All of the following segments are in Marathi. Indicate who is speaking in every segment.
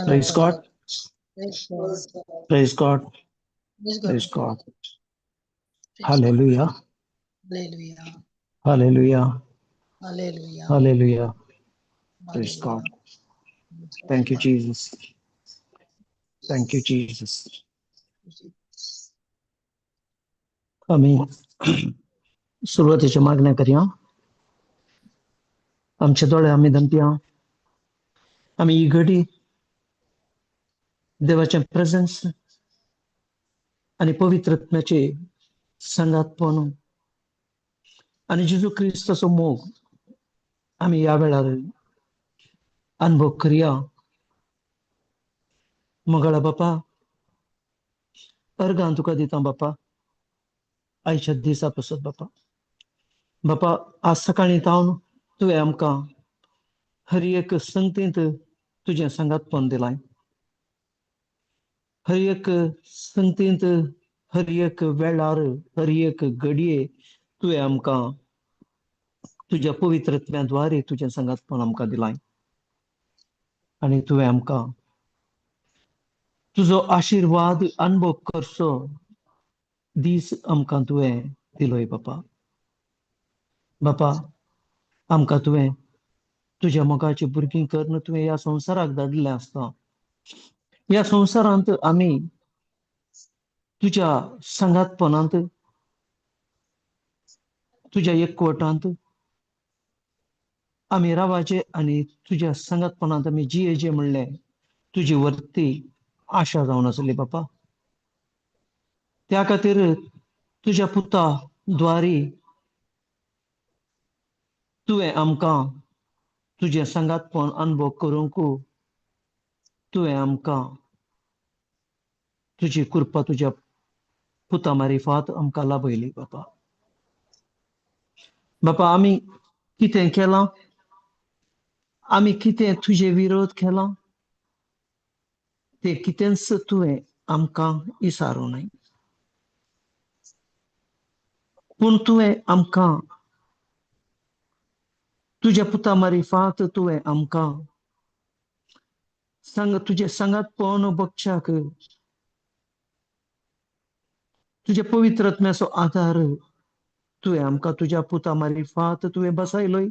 Speaker 1: Praise God. Praise God. Praise God. Hallelujah. Hallelujah. Hallelujah. Praise God. Thank you, Jesus. Thank you, Jesus. आम्ही सुरुवातीच्या मागण्या करूया. आमच्या डोळे आम्ही दंपिया. आम्ही ही घडी देवाच्या प्रेझेन्स आणि पवित्रत्वाचे संगातपण आणि जेजू ख्रिस्ताचो मोग आम्ही या वेळार अनुभव करूया. मंगळा बापा अर्गां तुका दिता बापा आयच्या दिसा पासून बापा आज सकाळी जावन तुवें आमकां हर एक संगतींत तुजें संगातपण दिलाय. हर एक संगतींत हर एक वेळार हर एक घडये तुवें आमकां तुज्या पवित्रत्वाद्वारे तुजें संगातपण आमकां दिलाय. आनी तुवें आमकां तुजो आशीर्वाद अनुभव करचो दीस आमकां तुवें दिलोय बापा आमकां तुवें तुज्या मोगाची भुरगीं करून तुवें ह्या संवसाराक धाडिल्लें आसता. ह्या संवसारांत आमी तुज्या संगातपणांत तुज्या एकवटांत आमी रावाचे आनी तुज्या संगातपणांत आमी जियेचे म्हणलें तुजी वर्ती आशा जावन आसली बापा. त्या खातीर तुज्या पुता द्वारी तुवें आमकां तुजें संगातपण अनुभव करूंक तुवें आमकां तुजी कृपा तुज्या पुता मारिफात आमकां लाभयली बापा आमी कितें केलां, आमी कितें तुजे विरोध केलां तें कितेंच तुवें आमकां इसारूं नाय. पूण तुवें आमकां तुज्या पुता मारिफात तुवें आमकां तुजें संगातपण बगच्याक तुजे पवित्रत्म्याचो आदार तुवें आमकां तुज्या पुता मारिफात तुवें बसयलोय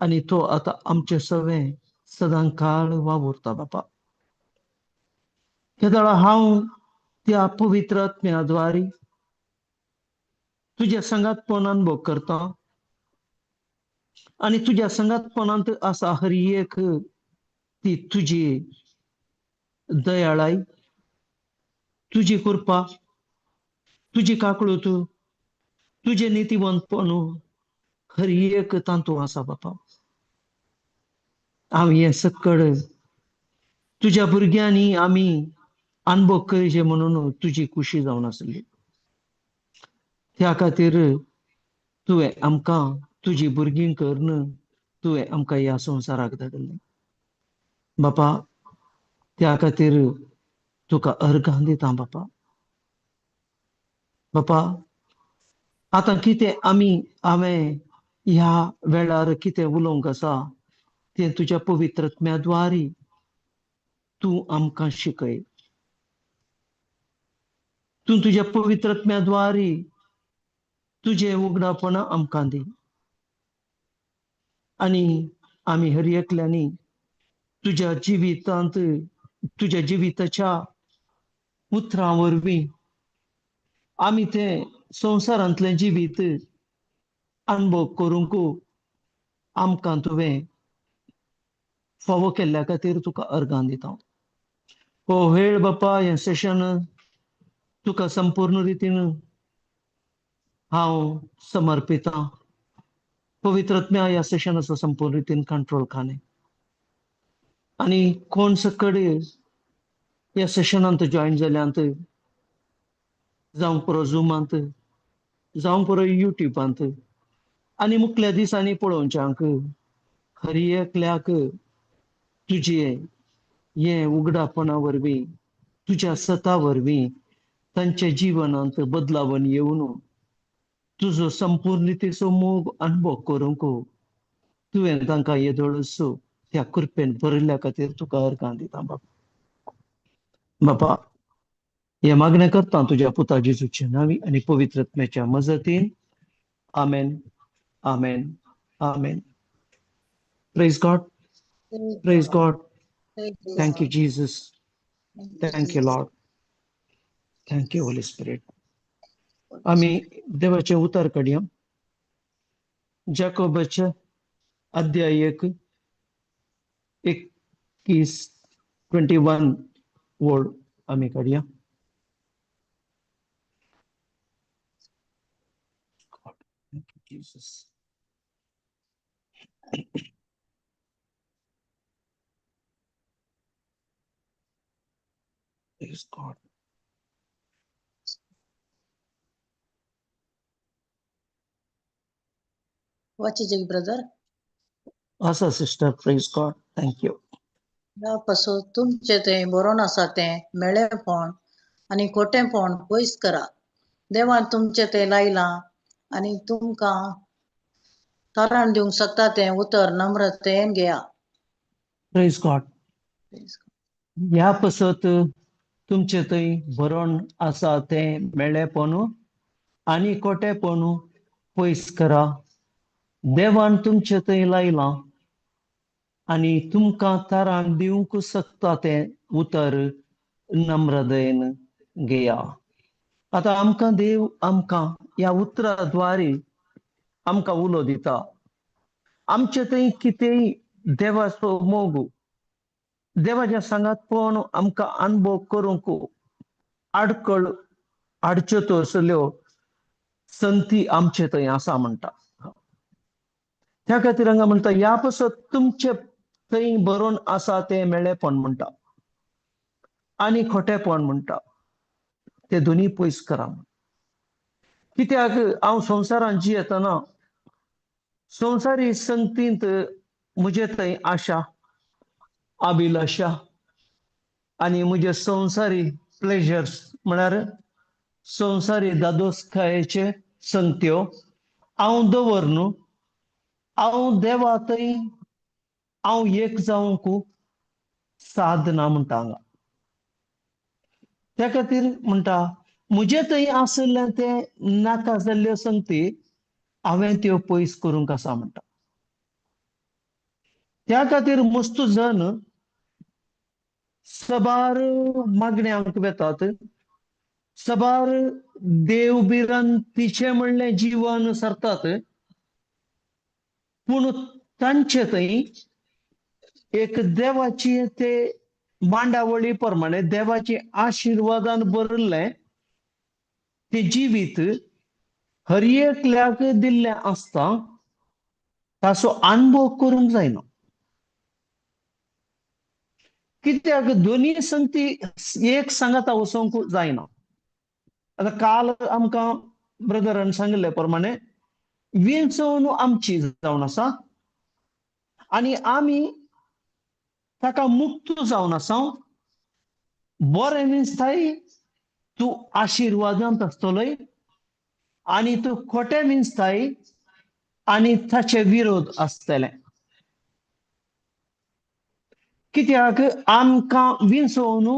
Speaker 1: आनी तो आतां आमचे सवें सदां काळ वावुरता बापा. ह्या वेळा हांव त्या पवित्रत्म्याद्वारे तुज्या संगातपण अनुभव करता आनी तुज्या संगातपणांत आसा हर एक ती तुजी दयाळाय, तुजी कृपा, तुजी काकळूत, तुजें नितीवंतपण हर एक तांतू आसा बापा. हांव हें सकड तुज्या भुरग्यांनी आमी अनुभव करचे म्हणून तुजी खुशी जावन आसली. त्या खातीर तुवें आमकां तुजी भुरगीं करून तुवें आमकां ह्या संवसाराक धाडिल्लें बापा. त्या खातीर तुका अर्गां दिता बापा. आतां कितें हांवें ह्या वेळार कितें उलोवंक आसा तें तुज्या पवित्रत्म्याद्वारे तूं आमकां शिकय. तूं तुज्या पवित्रत्म्याद्वारे तुजें उगडापण आमकां दी. आणि आम्ही हर एकल्यानी तुझ्या जीविताच्या उतरावरवी आम्ही ते संसारांतले जिवीत अनुभव करूंक आमकां तुवें फावो केल्ल्या खातीर तुका अर्गां दिता. हो वेळ बापा हें सेशन तुका संपूर्ण रितीन हांव समर्पितां. पवित्रात्म्या ह्या सेशनाचो संपूर्ण रितीन कंट्रोल खाणे आणि कोण सकड ह्या सेशनांत जॉईन जाल्यांत जावं पुरो झुमांत जावं पुरो युट्यूबांत आनी मुखल्या दिसांनी पळोवच्यांक हर एकल्याक तुझे हे उगडापणा वरवीं तुझ्या सता वरवीं तांच्या जिवनांत बदलावण येवन तुजो संपूर्ण रितीचो मोग अनुभव करूंक तुवें तांकां येदोळस त्या कृपेन भरिल्ल्या खातीर तुका अर्गां दिता बापा. हे मागणें करता तुझ्या पुता जेजूच्या नांवी आनी पवित्रात्म्याच्या मजतीन. Amen, amen, amen. Praise God, praise God. Thank you Jesus, thank you Lord, thank you Holy Spirit. आम्ही देवाचे उतार काडया. जाकोबाचे अध्याय 21 वर्ड आम्ही काडया. Thank you, Jesus. Praise God.
Speaker 2: What is it, brother?
Speaker 1: Asa sister, praise God. Thank you.
Speaker 2: पासून तुमचे ते बरोवन आसा ते मेळेपण आनी खोटेपण पयस करा. देवान तुमचे ते लायला आनी तुमकां तारण दिवंक शकता ते उतर नम्रतेन घेया.
Speaker 1: Praise God. ह्या पसत तुमचे थंय बरोवन आसा ते मेळ्ळेपण आनी खोटेपण पयस करा. देवान तुमचे थंय लायला आनी तुमकां तारण दिवंक शकता ते उतर नम्रतेन घेया. आता आमकां देव आमकां ह्या उतराद्वारे आमकां उलो दिता. आमचे थंय कितेंय देवाचो मोग देवाच्या सांगातपण आमकां अनुभव करूंक आडकळ हाडच्यो तसल्यो संती आमचे थंय आसा म्हणटा. त्या खातीर हांगा म्हणटा ह्या पसत तुमचे थंय बरोवन आसा ते मेळ्ळेपण म्हणटा आनी खोटेपण म्हणटा ते दोनी पयस करा. कित्याक हांव संवसारांत जियेतना संवसारी संगतींत म्हजे थंय आशा, अभिलाशा आनी म्हजे संवसारी प्लेजर्स म्हळ्यार संवसारी दादोसकायेचे संगत्यो हांव दवरन हांव देवा थंय हांव एक जावंक साधना म्हणटा हांगा. त्या खातीर म्हणटा म्हजे थंय आसले ते नाका जाल्ल्यो संगती हांवें त्यो पयस करूंक आसा म्हणटा. त्या खातीर मस्त जण सबार मागण्यांक वेतात, सबार देवबिरांतीचे म्हणलें जीवन सरतात, पूण तांचे थंय एक देवाची ते मांडावळी प्रमाणे देवाची आशिर्वादान भरिल्लें ते जिवीत हर एकल्याक दिल्लें आसता ताचो अनुभव करूंक जायना. कित्याक दोनी संगती एक सांगाता वचोंक जायना. आता काल आमकां ब्रदरान सांगिल्ले प्रमाणे विंचवण आमची जावन आसा आनी आमी ताका मुक्त जावन आसा. बरें मिन्सताय तूं आशिर्वादांत आसतलोय आनी तूं खोटें मिन्सताय आनी ताचे विरोध आसतलें. कित्याक आमकां विंचवण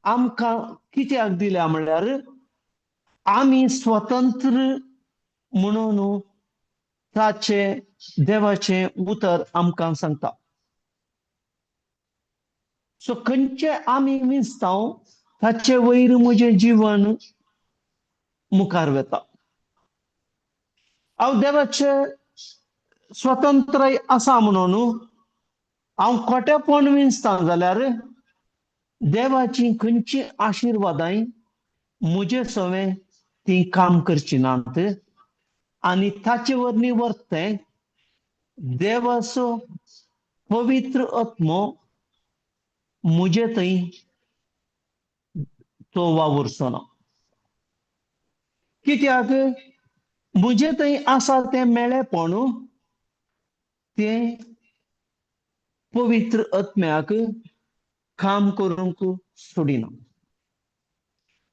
Speaker 1: आमकां कित्याक दिल्या म्हणल्यार आमी स्वतंत्र म्हणून ताचे देवाचे उतर आमकां सांगता. सो खंयचे आमी विंचताव ताचे वयर म्हजें जीवन मुखार वता. हांव देवाचें स्वतंत्र आसा म्हणून हांव खोटेपण विंचता जाल्यार देवाची खंयची आशिर्वादांय म्हजे सवें ती काम करची नात आनी ताचे वरवीं वर्तें देवाचो पवित्र आत्मो म्हजे थंय तो वावुरचो ना. कित्याक म्हजे थंय आसा तें मेळेपण तें पवित्र आत्म्याक काम करूंक सोडिना.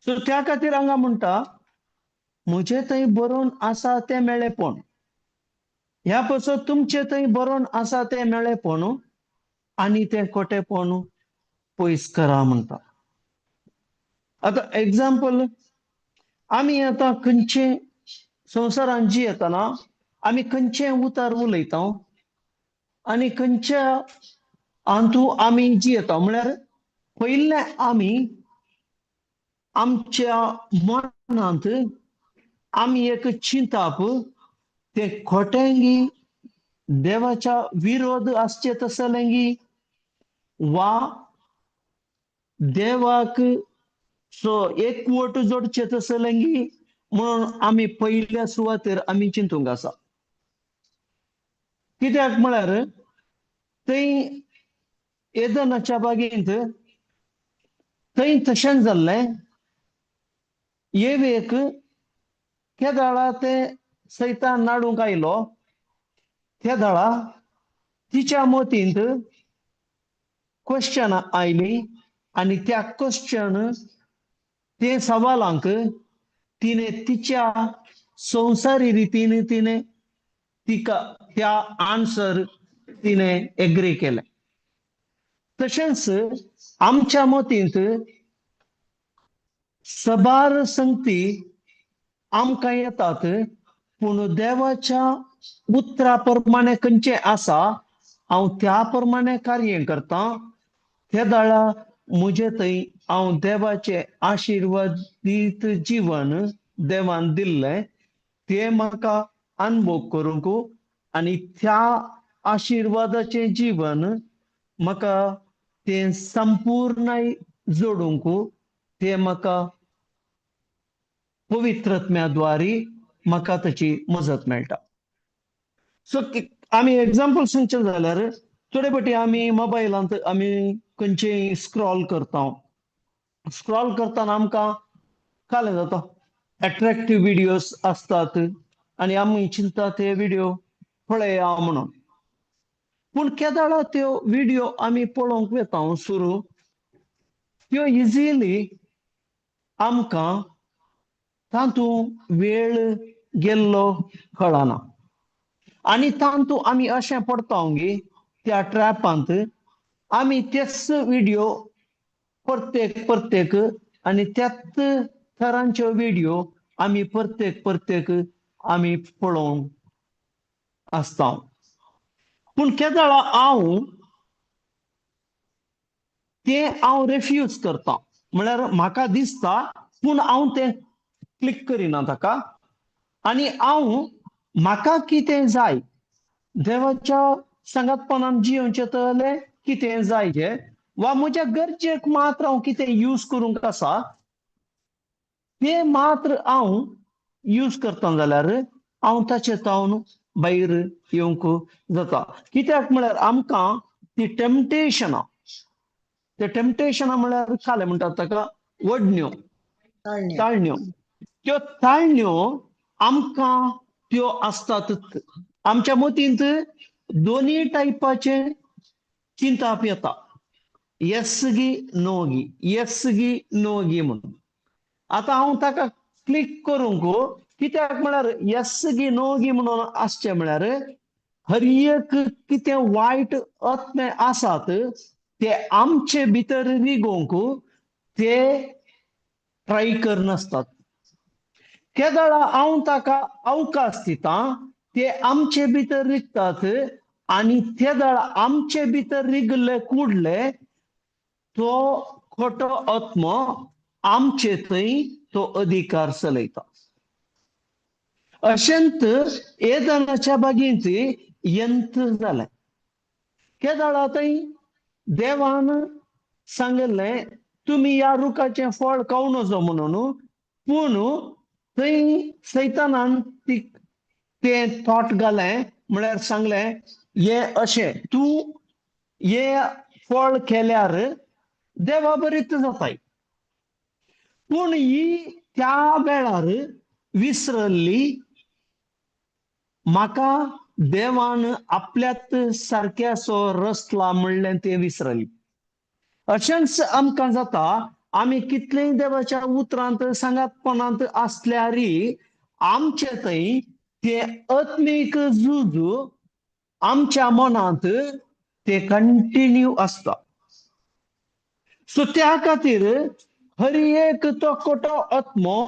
Speaker 1: सो त्या खातीर हांगा म्हणटा म्हजे थंय बरोवन आसा तें मेळेपण ह्या पासून तुमचे थंय बरोवन आसा तें मेळेपण आनी तें खोटेपण पयस करा म्हणटा. आतां एग्जाम्पल आमी आतां खंयचे संवसारांत जियेतना आमी खंयचे उतर उलयता आनी खंयच्या हातू आमी जियेता म्हळ्यार पयलें आमी आमच्या मनांत आमी एक चिंतप तें खोटेंगी देवाच्या विरोध आसचें तसलेंगी वा देवाक सो एकवट जोडचें तसलेंगी म्हणून आमी पयल्या सुवातेर आमी चिंतूंक आसा. कित्याक म्हळ्यार थंय एदनाच्या बागेंत थंय तशें जाल्लें येवेक केदाळा तें सैतान नाडूंक आयलो त्या दाळा तिच्या मतींत क्वेश्चन आयली आनी त्या क्वेश्चन ते सवालांक तिने तिच्या संवसारी रितीन तिने तिका त्या आन्सर तिने एग्री केले. तशेंच आमच्या मतींत सबार संगती आमकां येतात पूण देवाच्या उतरा प्रमाणे खंयचे आसा हांव त्या प्रमाणे कार्य करता. त्या दाळा म्हजे थंय हांव देवाचे आशिर्वादीत जीवन देवान दिल्लें तें म्हाका अनुभव करूंक आनी त्या आशिर्वादाचें जीवन म्हाका तें संपूर्ण जोडूंक तें म्हाका पवित्र आत्म्याद्वारे म्हाका ताची मजत मेळटा. सो आमी एग्जाम्पल सांगचें जाल्यार थोडे फावटी आमी मोबायलांत आमी खंयचेय स्क्रॉल करता. स्क्रॉल करतना आमकां कालें जाता अट्रॅक्टिव्ह व्हिडिओज आसतात आनी आमी चिंतता ते व्हिडिओ पळया म्हणून. पूण केदाळा त्यो व्हिडिओ आमी पळोवंक वेता सुरू त्यो इजिली आमकां तातूंत वेळ गेल्लो कळना आनी तातूंत आमी अशें पडटांगी त्या ट्रॅपांत आमी तेच व्हिडिओ परतेक आनी त्याच तरांच्यो व्हिडिओ आमी परतेक आमी पळोवंक आसता. पूण केदाळा हांव रेफ्यूज करता म्हळ्यार म्हाका दिसता पूण हांव तें क्लिक करिना ताका आनी हांव म्हाका कितें जाय देवाच्या संगतपणान जियोचें जाल्यार कितें जाय वा म्हज्या गरजेक मात्र हांव कितें यूज करूंक आसा तें मात्र हांव यूज करता जाल्यार हांव ताचे तावन भायर येवंक जाता. कित्याक म्हळ्यार आमकां ती टेम्पटेशनां म्हळ्यार कालें म्हणटात ताका वडण्यो ताळण्यो त्यो ताळण्यो आमकां त्यो आसतातच. आमच्या मतींत दोनी टायपाचे चिंतप येता येस गी नो गी म्हणून. आतां हांव ताका क्लिक करूंक कित्याक म्हळ्यार येस गी नो गी म्हणून आसचें म्हळ्यार हर एक कितें वायट आत्मे आसात ते आमचे भितर रिगोवंक ते ट्राय करनासतात. केदाळा हांव ताका अवकाश दिता ते आमचे भितर रिगतात आणि ते दळ आमचे भितर रिगले कुडले तो खोटो आत्मा आमचे थंय तो अधिकार चलयता. अशेंत एदनाच्या बागेंत यंत जालें. ते दळा थंय देवान सांगलें तुम्ही या रुखाचें फळ खाऊ नजो म्हणून, पूण थंय सैतानान ते थॉट घालें म्हळ्यार सांगलें हे अशें तूं हे फळ केल्यार देवा बरीत जाताय. पूण ही त्या वेळार विसरल्ली म्हाका देवान आपल्यात सारक्याचो रसला म्हणलें ते विसरली. अशेंच आमकां जाता आमी कितलेय देवाच्या उतरांत सांगातपणांत आसल्यारय आमचे थंय ते आत्मीक झूज आमच्या मनांत ते कंटिन्यू आसता. सो त्या खातीर हर एक तो खोटो आत्मो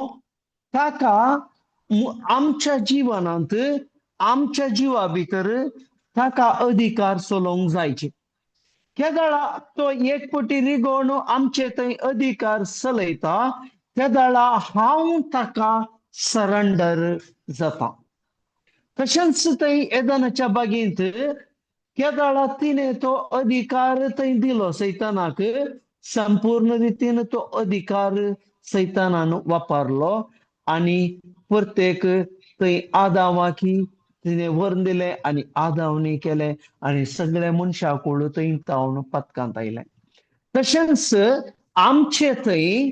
Speaker 1: ताका आमच्या जिवनांत आमच्या जिवा भितर ताका अधिकार चलोवंक जायचे. केदळा तो एकपटी रिगोवन आमचे थंय अधिकार चलयता त्या दाळा हांव ताका सरेंडर जाता. तशेंच थंय एदनाच्या बागेंत केदळा तिने तो अधिकार थंय दिलो सैतानाक, संपूर्ण रितीन तो अधिकार सैतानान वापरलो आणि प्रत्येक थंय आदावाकी तिने वर्ण दिले आणि आदावनी केले आणि सगळे मनशाकुळ थंय तावन पथकांत आयले. तशेंच आमचे थंय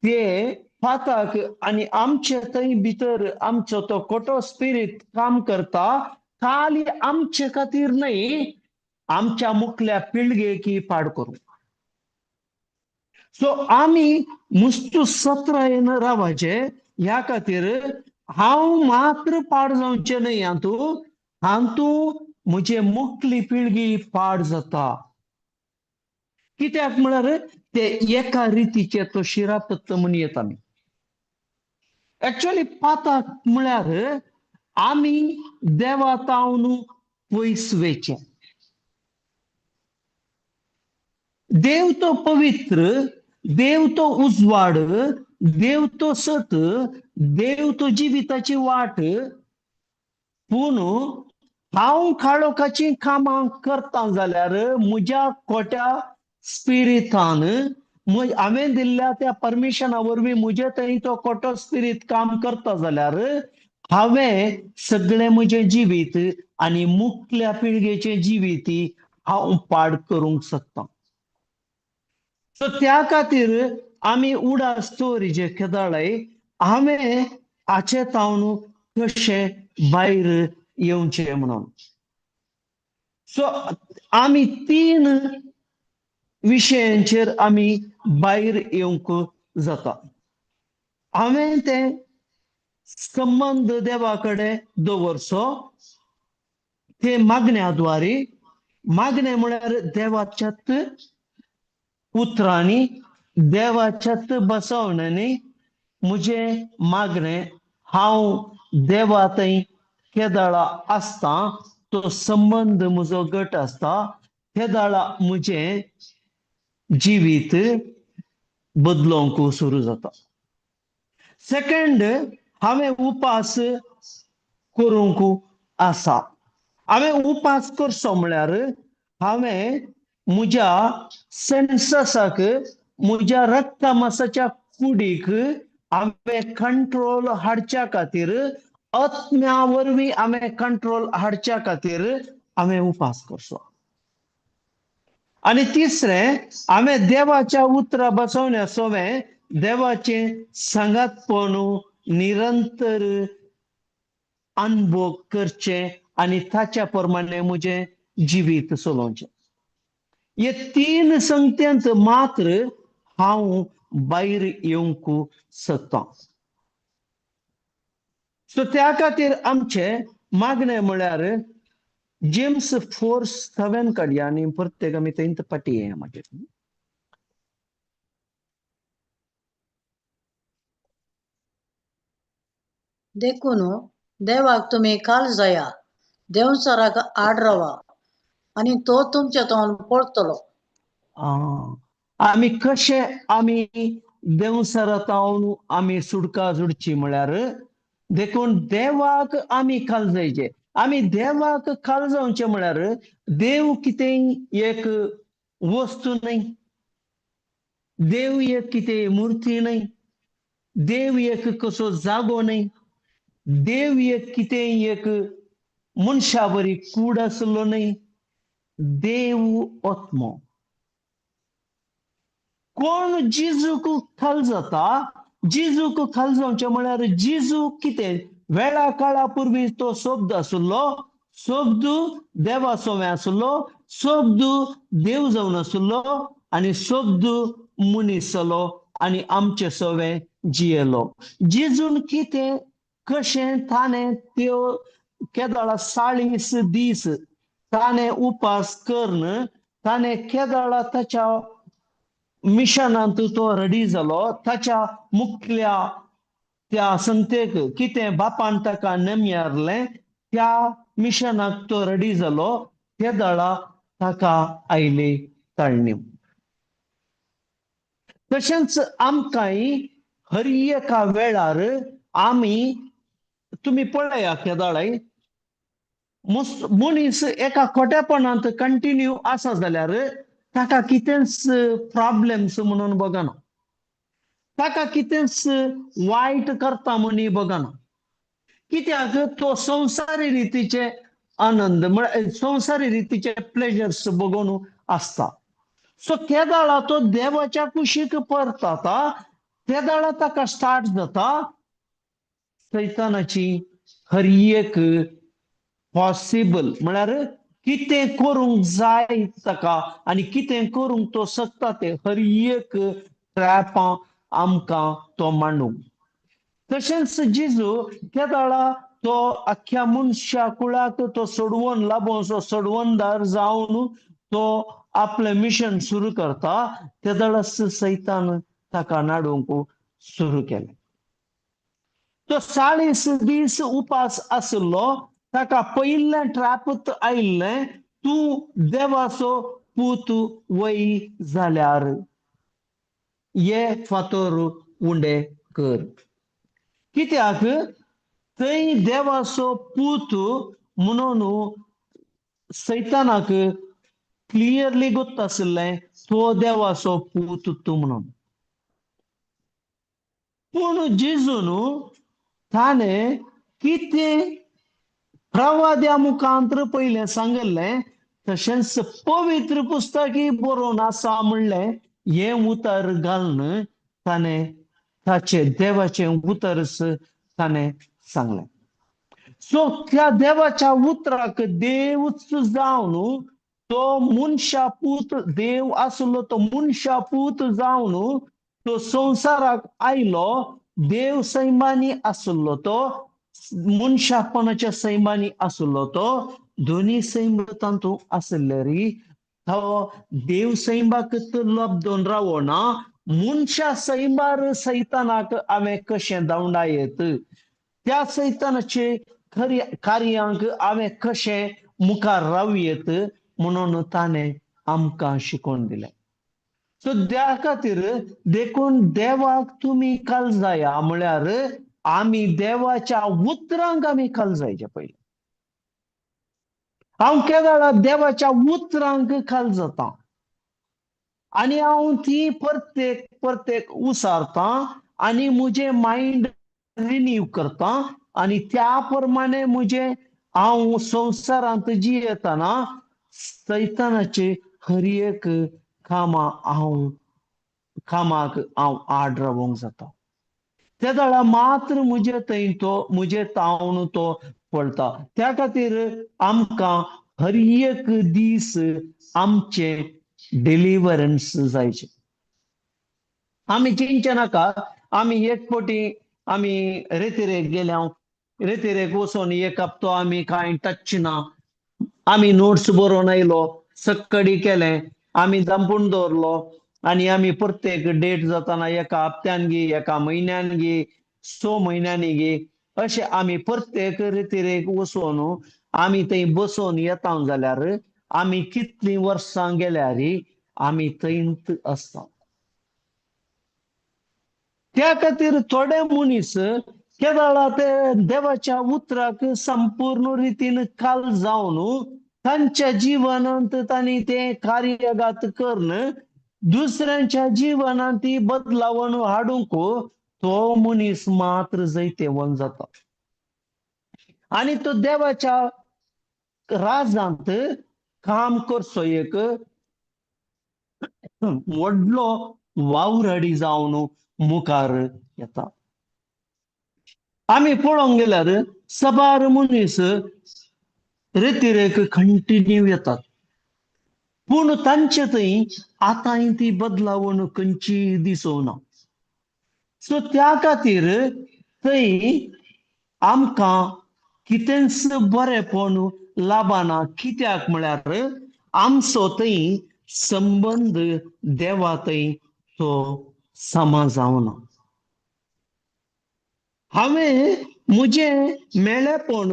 Speaker 1: ते पाताक आणि आमचे थंय भितर आमचो तो खोटो स्पिरीट काम करता खाली आमचे खातीर न्हय, आमच्या मुखल्या पिळगेकी पाड करूं. सो आमी मुस्तू सत्रायेन रावचे ह्या खातीर हांव मात्र पाड जावचें न्हय हातू म्हजे मुखली पिळगी पाड जाता. कित्याक म्हळ्यार ते एका रितीचे तो शिरापत्त म्हूण येता. एक्चुअली पाताक म्हळ्यार आमी देवा तावन पयस वेचे. देव तो पवित्र, देव तो उजवाड, देव तो सत, देव तो जिविताची वाट, पूण हांव काळोखाची कामां करता जाल्यार म्हज्या खोट्या स्पिरितान हांवें दिल्ल्या त्या परमिशना वरवीं म्हजे थंय तो खोटो स्पिरीट काम करता जाल्यार हांवें सगळें म्हजें जिवीत आनी मुखल्या पिळगेचें जिवीत हांव पाड करूंक शकता. सो त्या खातीर आमी उडास स्टोरीचे केदळय हांवें हाचे तावन कशें भायर येवचें म्हणून. सो आमी 3 विशयांचेर आमी भायर येवंक जाता. हांवें ते संबंध देवा कडेन दवरचो ते मागण्याद्वारे. मागणे म्हळ्यार देवाच्यात उतरांनी देवाच्यात बसवण्यांनी म्हजे मागणे हांव देवा थंय केदळा आसता तो संबंध म्हजो घट आसता केदळा म्हजें जिवीत बदलोवंक सुरू जाता. सेकंड हांवें उपास करूंक आसा. हांवें उपास करचो म्हळ्यार हांवें म्हज्या सेन्ससाक म्हज्या रक्त मासाच्या कुडीक हांवें कंट्रोल हाडच्या खातीर आत्म्या वरवीं हांवें कंट्रोल हाडच्या खातीर हांवें उपास करचो. आनी तिसरें हांवें देवाच्या उतरां बसवण्या सोवें देवाचें सांगातपण निरंतर अनुभव करचें आनी ताच्या प्रमाणे म्हजें जिवीत चलोवचें. हे 3 संगत्यांत मात्र हांव भायर येवंक शकता. सो त्या खातीर आमचे मागणे म्हळ्यार जेम्स 4:7 काडया आनी प्रत्येक आमी थंय पाटयेया मागीर.
Speaker 2: देखून देवाक तुम्ही काल जाया देवसराक आड रावा आणि तो तुमच्या तोंड पळतलो.
Speaker 1: आम्ही कशे आम्ही देवसरातावन आम्ही सुटका सुटची म्हळ्यार देखून देवाक आम्ही खाल जायचे. आम्ही देवाक खाल जावचे म्हळ्यार देव कितें एक वस्तू नाही, देव एक कितें मूर्ती नाही, देव एक कसो जागो नाही, देव एक कितें एक मनशावरी कूड आसलो नाही. देव आत्मो. कोण जिजूक खाल जाता, जिजूक खाल जावचे म्हळ्यार जिजू कितें वेळा काळा पूर्वी तो शब्द आसलो, शब्द देवासोवे आसलो, शब्द देव जावन आसलो आणि शब्द मनीस जालो आणि आमचे सोवे जियेलो. जिजून कितें कशें ताणें त्यो केदाळा 40 दीस ताणें उपास करून ताणें केदाळा ताच्या मिशनांत तो रेडी जालो. ताच्या मुखल्या त्या संतेक कितें बापान ताका नेमयारलें त्या मिशनाक तो रेडी जालो. त्या दाळा ताका आयली ताळणीव. तशेंच आमकांय हर एका वेळार आमी तुम्ही पळया केदाळाय मनीस एका खोटेपणांत कंटिन्यू आसा जाल्यार ताका कितेंच प्रॉब्लेम्स म्हणून बघना, ताका कितेंच वायट करता म्हणी बघना. कित्याक तो संवसारी रितीचे आनंद संवसारी रितीचे प्लेजर्स बघून आसता. सो केदाळा तो देवाच्या कुशीक परतता, केदाळा ताका स्टार्ट जाता सैतानाची हर एक पॉसिबल म्हळ्यार कितें करूंक जाय ताका आनी कितें करूंक तो शकता ते हर एक ट्रॅपां आमकां तो मांडूंक. तशेंच जिजू केदाळा तो अख्ख्या मनशा कुळाक तो सोडवून लाभोवचो सोडवणदार जावन तो आपले मिशन सुरू करता. तेदळस सैतान ताका नाडूंक सुरू केलें. तो 40 दीस उपास आसलो. ताका पयिल्लें ट्रॅपत आयिल्लें तूं देवाचो पूत वय जाल्यार ये फातर उंडे कर. कित्याक थंय देवाचो पूत म्हणून सैतानाक क्लियरली गोत्त आसलें तो देवाचो पूत तूं म्हणून. पूण जेजून ताणें कितें प्रवाद्या मुखांतर पयलें सांगलें तशेंच पवित्र पुस्तकी बरोवन आसा म्हणलें हें उतर घालून ताणें ताचे देवाचें उतरस ताणें सांगलें. सो त्या देवाच्या उतराक देवच जावन तो मनशा पूत देव आसलो तो मनशा पूत जावन तो संवसाराक आयलो. देव सैमानी आसलो तो, मनशापणाच्या सैमानी आसलो तो, दोन्ही सैम तांतू आसलेरी तो देव सैमाक लबदोन रावना. मनशा सैमार सैतानाक हांवें कशें धांवडायत, त्या सैतानाचे कार्यांक हांवें कशें मुखार रावयत म्हणून ताणें आमकां शिकोवन दिलें. सो त्या खातीर देखून देवाक तुमी काल जाया म्हळ्यार आमी देवाच्या उतरांक आमी काल जायचे पयलीं. हांव केदाळा देवाच्या उतरांक काल जाता आनी हांव ती परतेक उसारता आनी मुजे माइंड रिन्यू करता आनी त्या प्रमाणे मुजे हांव संवसारांत जियेतना सैतानाचे हर एक कामाक हांव आड रावंक जाता. त्या दाळा मात्र मुजे थंय तो मुजे तावन तो पडटा. त्या खातीर आमकां हर एक दीस आमचे डिलिव्हरन्स जायचे. आमी चिंतचे नाका आमी एक फावटी आमी रेतीरेक गेल्या, रेतीरेक वचून एक हप्तो आमी कांय टच ना, आमी नोट्स बरोवन आयलो, सक्कडी केलें, आमी दांपून दवरलो आनी आमी प्रत्येक डेट जाताना एका हप्त्यान गी, एका म्हयन्यान गी, 6 म्हयन्यांनी गी अशे आमी प्रत्येक रितीरेक वचून आमी थंय बसून येता जाल्यार आमी कितलीं वर्सां गेल्यार आमी थंयच आसता. त्या खातीर थोडे मनीस केदाळा ते देवाच्या उतराक संपूर्ण रितीन काल जावन तांच्या जिवनांत तांणी ते कार्यगात करून दुसऱ्यांच्या जिवनांत ती बदलावण हाडूंक तो मनीस मात्र जैतेवन जाता. आणि तो देवाच्या राजांत काम करचो एक व्हडलो वावराडी जावन मुखार येता. आमी पळोवंक गेल्यार सबार मनीस रितीरेक कंटिन्यू येतात, पूण तांचे थंय आतांय ती बदलावण खंयची दिसोना. सो त्या खातीर थंय आमकां कितेंच बरेपण लाभना. कित्याक म्हळ्यार आमचो थंय संबंध देवा थंय तो समा जावना. हांवें म्हजें मेळेपण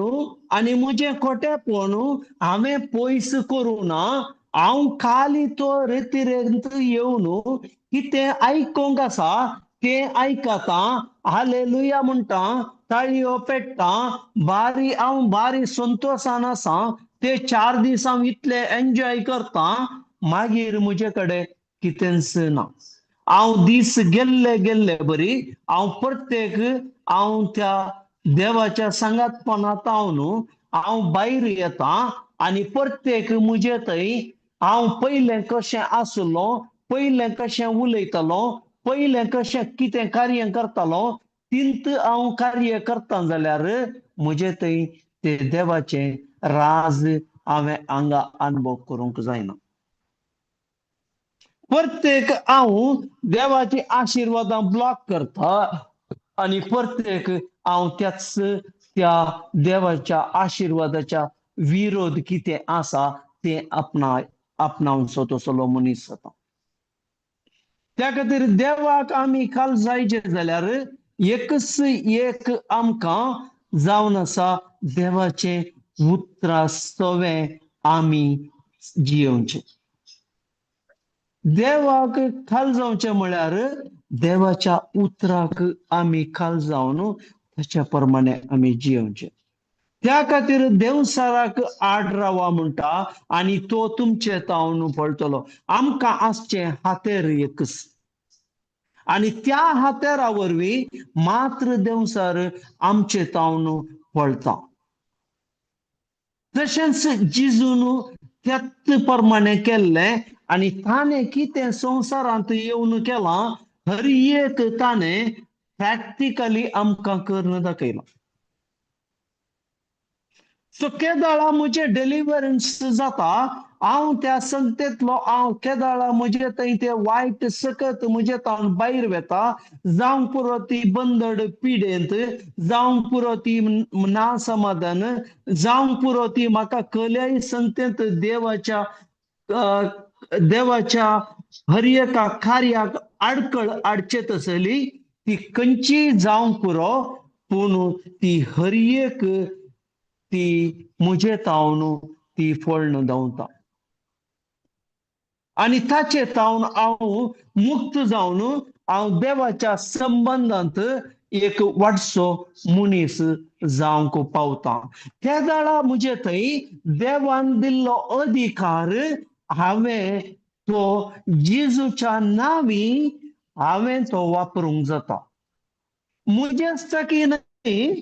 Speaker 1: आनी म्हजें खोटेपण हांवें पयस करूना. हांव खाली तो रितीरेंत येवन कितें आयकोंक आसा तें आयकता, हालेलुया म्हणटा, ताळयो पेट्टा, हांव बारी संतोशान आसा. ते 4 दीस हांव इतले एन्जॉय करता, मागीर म्हजे कडेन कितेंच ना. हांव दीस गेल्ले बरी हांव प्रत्येक हांव त्या देवाच्या सांगातपणांत हांव भायर येता आनी प्रत्येक म्हजे थंय हांव पयलें कशें आसलो, पयलें कशें उलयतलो, पयलें कशें कितें कार्य करतालो, तिंत हांव कार्य करता जाल्यार म्हजे थंय ते देवाचें राज हांवें हांगा अनुभव करूंक जायना. प्रत्येक हांव देवाची आशिर्वादां ब्लॉक करता आणि प्रत्येक हांव त्या देवाच्या आशिर्वादाच्या विरोध कितें आसा ते आपणावचो तसलो मनीस जाता. त्या खातीर देवाक आमी काल जायचे जाल्यार एकच एक आमकां जावन आसा, देवाचें उतरां सवें आमी जियोवचें. देवाक खाल जावचें म्हळ्यार देवाच्या उतराक आमी खाल जावन ताच्या प्रमाणे आमी जियोवचें. त्या खातीर देवसाराक आड रावा म्हणटा आनी तो तुमचे तावन पळटलो. आमकां आसचें हातेर एकच आनी त्या हातेरा वरवीं मात्र देवसार आमचे तावन पळता. तशेंच जिजून त्याच प्रमाणे केल्लें आनी ताणें कितें संवसारांत येवन केलां हर एक ताणें प्रॅक्टिकली आमकां करून दाखयलां. सो केदाळा म्हजें डेलिव्हरन्स जाता, हांव त्या संगतेंतलो हांव केदाळा म्हजे थंय ते वायट सकत म्हजे तावन भायर वेता, जावंक पुरो ती बंदड पिडेंत, जावंक पुरो ती नासमाधान, जावंक पुरो ती म्हाका खल्याय संगतेंत देवाच्या हर एका कार्याक आडकळ हाडचे तसली ती खंयची जावंक पुरो, पूण ती हर एक ती म्हजे तावन ती फळण दावता. आनी ताचे तावन हांव मुक्त जावन हांव देवाच्या संबंधांत एक वाडसो मनीस जावंक पावता. केदाळा म्हजे थंय देवान दिल्लो अधिकार हांवें तो जेजूच्या नांवी हांवें तो वापरूंक जाता. म्हजेच न्हय,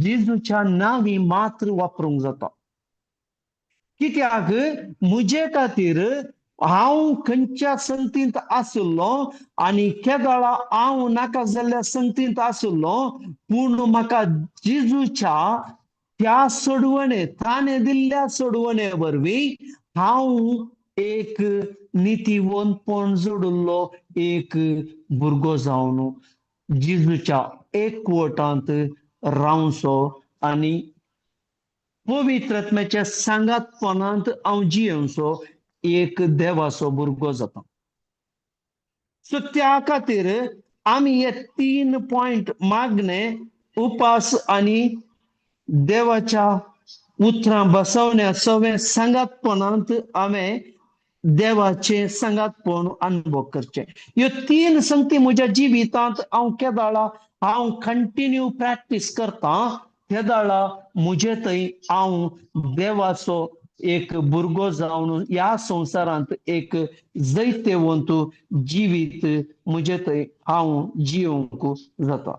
Speaker 1: जेजूच्या नांवी मात्र वापरूंक जाता. कित्याक म्हजे खातीर हांव खंयच्या संगतींत आसलो आनी केदाळा हांव नाका जाल्ल्या संगतींत आसलो, पूण म्हाका जेजूच्या त्या सोडवणे ताणें दिल्ल्या सोडवणे वरवीं हांव एक नितीवंतपण जोडिल्लो एक भुरगो जावन जेजूच्या एकवटांत रावचो आनी पवित्र आत्म्याच्या सांगातपणांत हांव जियोवचो एक देवाचो भुरगो जाता. सो त्या खातीर आमी हे 3 पॉयंट मागणे उपास आणि देवाच्या उतरां बसवण्या सवे संगातपणांत हांवें देवाचे संगातपण अनुभव करचे. ह्यो तीन संगती म्हज्या जिवितांत हांव केदाळा हांव कंटिन्यू प्रॅक्टीस करता. केदाळा म्हजे थंय हांव देवाचो एक भुरगो जावन ह्या संवसारांत एक जैतेवंत जिवीत म्हजे थंय हांव जियोंक जाता.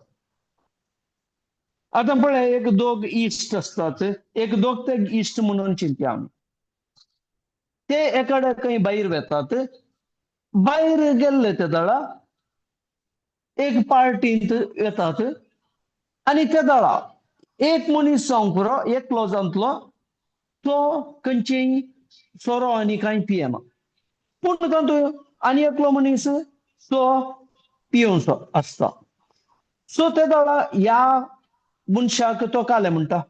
Speaker 1: आता पळय, एक दोग इश्ट असतात, एक दोग ते इश्ट म्हणून चिंतया आमी. ते एकाडे खंय भायर वेतात, भायर गेल्ले ते दळा एक पार्टींत येतात आणि ते दळा एक मनीस जावंक पुरो एकलो जातलो, तो खंयचीय सोरो आनी कांय पियेना. पूण तातूंत आनी एकलो मनीस तो पियोसो आसता. सो ते दळा ह्या मनशाक तो काले म्हणटा.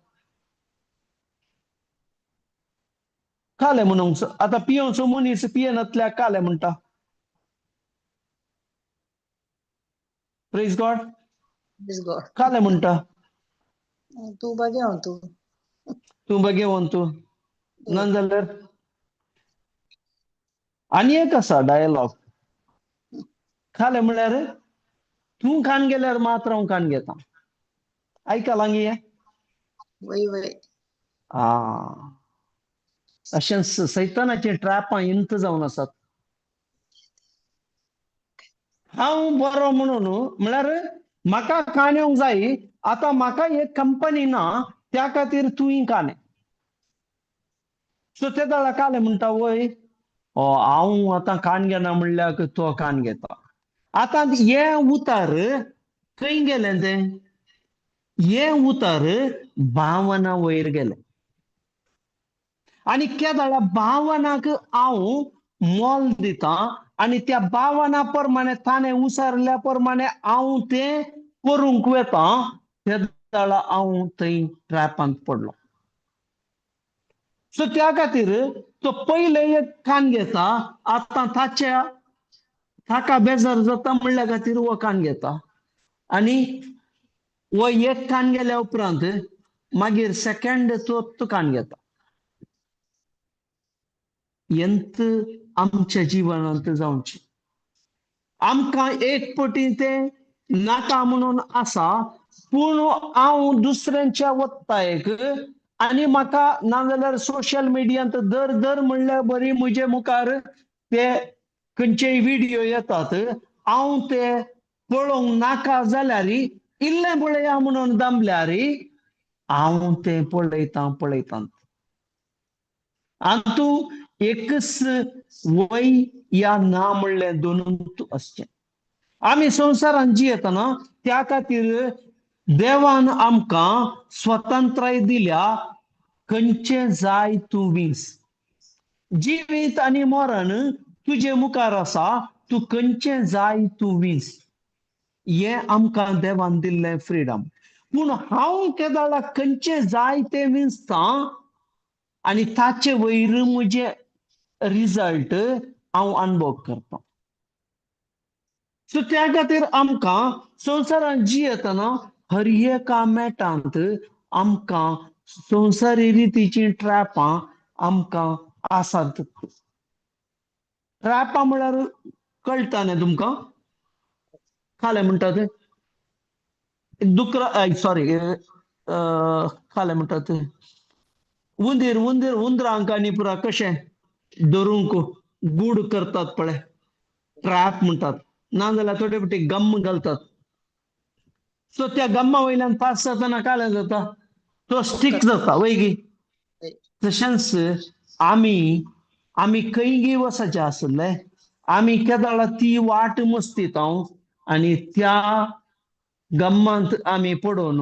Speaker 1: काले म्हणूंक आता पियोसो मनीस पियेनातल्याक काले म्हणटा. Praise God.
Speaker 2: Praise God.
Speaker 1: काले म्हणटा.
Speaker 2: तू बघे हो तू.
Speaker 1: तूं भाग्यवंतू नाजाल्यार आनी एक आसा डायलॉग. काले म्हळ्यार तूं कान गेल्यार मात्र हांव कान घेता. आयका लागी हें.
Speaker 2: वय वय.
Speaker 1: अशें सैतानाचे ट्रॅपां इंत जावन आसात. हांव बरो म्हणून म्हळ्यार म्हाका कांड्योंक जाय. आतां म्हाका एक कंपनी ना, त्या खातीर तुंय काने. सो ते दाळा काले म्हणटा, वय हांव आतां कान घेना म्हणल्यार तो कान घेता. आतां हे उतार खंय गेलें तें? हे उतार भावना वयर गेलें. आनी केदाळा भावनाक हांव मोल दितां आनी त्या भावना प्रमाणे ताणें उसरल्या प्रमाणे हांव तें करूंक वेता. त्या दाळा हांव थंय ट्रॅपांत पडलो. सो त्या खातीर तो पयले एक कान घेता. आतां ताका बेजार जाता म्हणल्या खातीर हो कान घेता. आनी हो एक कान गेल्या उपरांत मागीर सेकंड तो कान घेता. ಎಂತ आमच्या जिवनांत जावचें. आमकां एक पटी तें नाका म्हणून आसा, पूण हांव दुसऱ्यांच्या वत्तायक आनी म्हाका नाजाल्यार सोशल मिडियांत दर म्हणल्यार बरी म्हजे मुखार ते खंयचेय व्हिडिओ येतात. हांव ते पळोवंक नाका जाल्यार इल्लें पळया म्हणून दामल्यार हांव तें पळयतां. आनी तूं एकच वय या ना म्हणलें दोनूच आसचें. आमी संवसारांत जियेतना त्या खातीर देवान आमकां स्वतंत्राय दिल्या. खंयचें जाय तूं वीस. जिवीत आनी मरण तुजे मुखार आसा. तूं खंयचें जाय तूं वीस. हें आमकां देवान दिल्लें फ्रिडम. पूण हांव केदाळा खंयचें जाय तें विंचतां आनी ताचे वयर म्हजे रिजल्ट हांव अनुभव करतां. सो त्या खातीर आमकां संवसारांत जियेतना हर एका मेटांत आमकां संवसारी रितीचीं ट्रॅपां आमकां आसात. ट्रॅपां म्हळ्यार कळटा न्ही तुमकां? काले म्हणटात दुकरा सॉरी काले म्हणटात हुंदरांक आनी पुरा कशें धरूंक गूड करतात पळय, ट्रॅप म्हणटात. नाजाल्यार थोडे फावटी गम्म घालतात. सो त्या गम्मा वयल्यान पास जातना काले जाता, तो स्टिक जाता वैगी. तशेंच आमी खंयगी वसाचे आसले, आमी केदाळा ती वाट मस्तितांव आनी त्या गम्मांत आमी पडोवन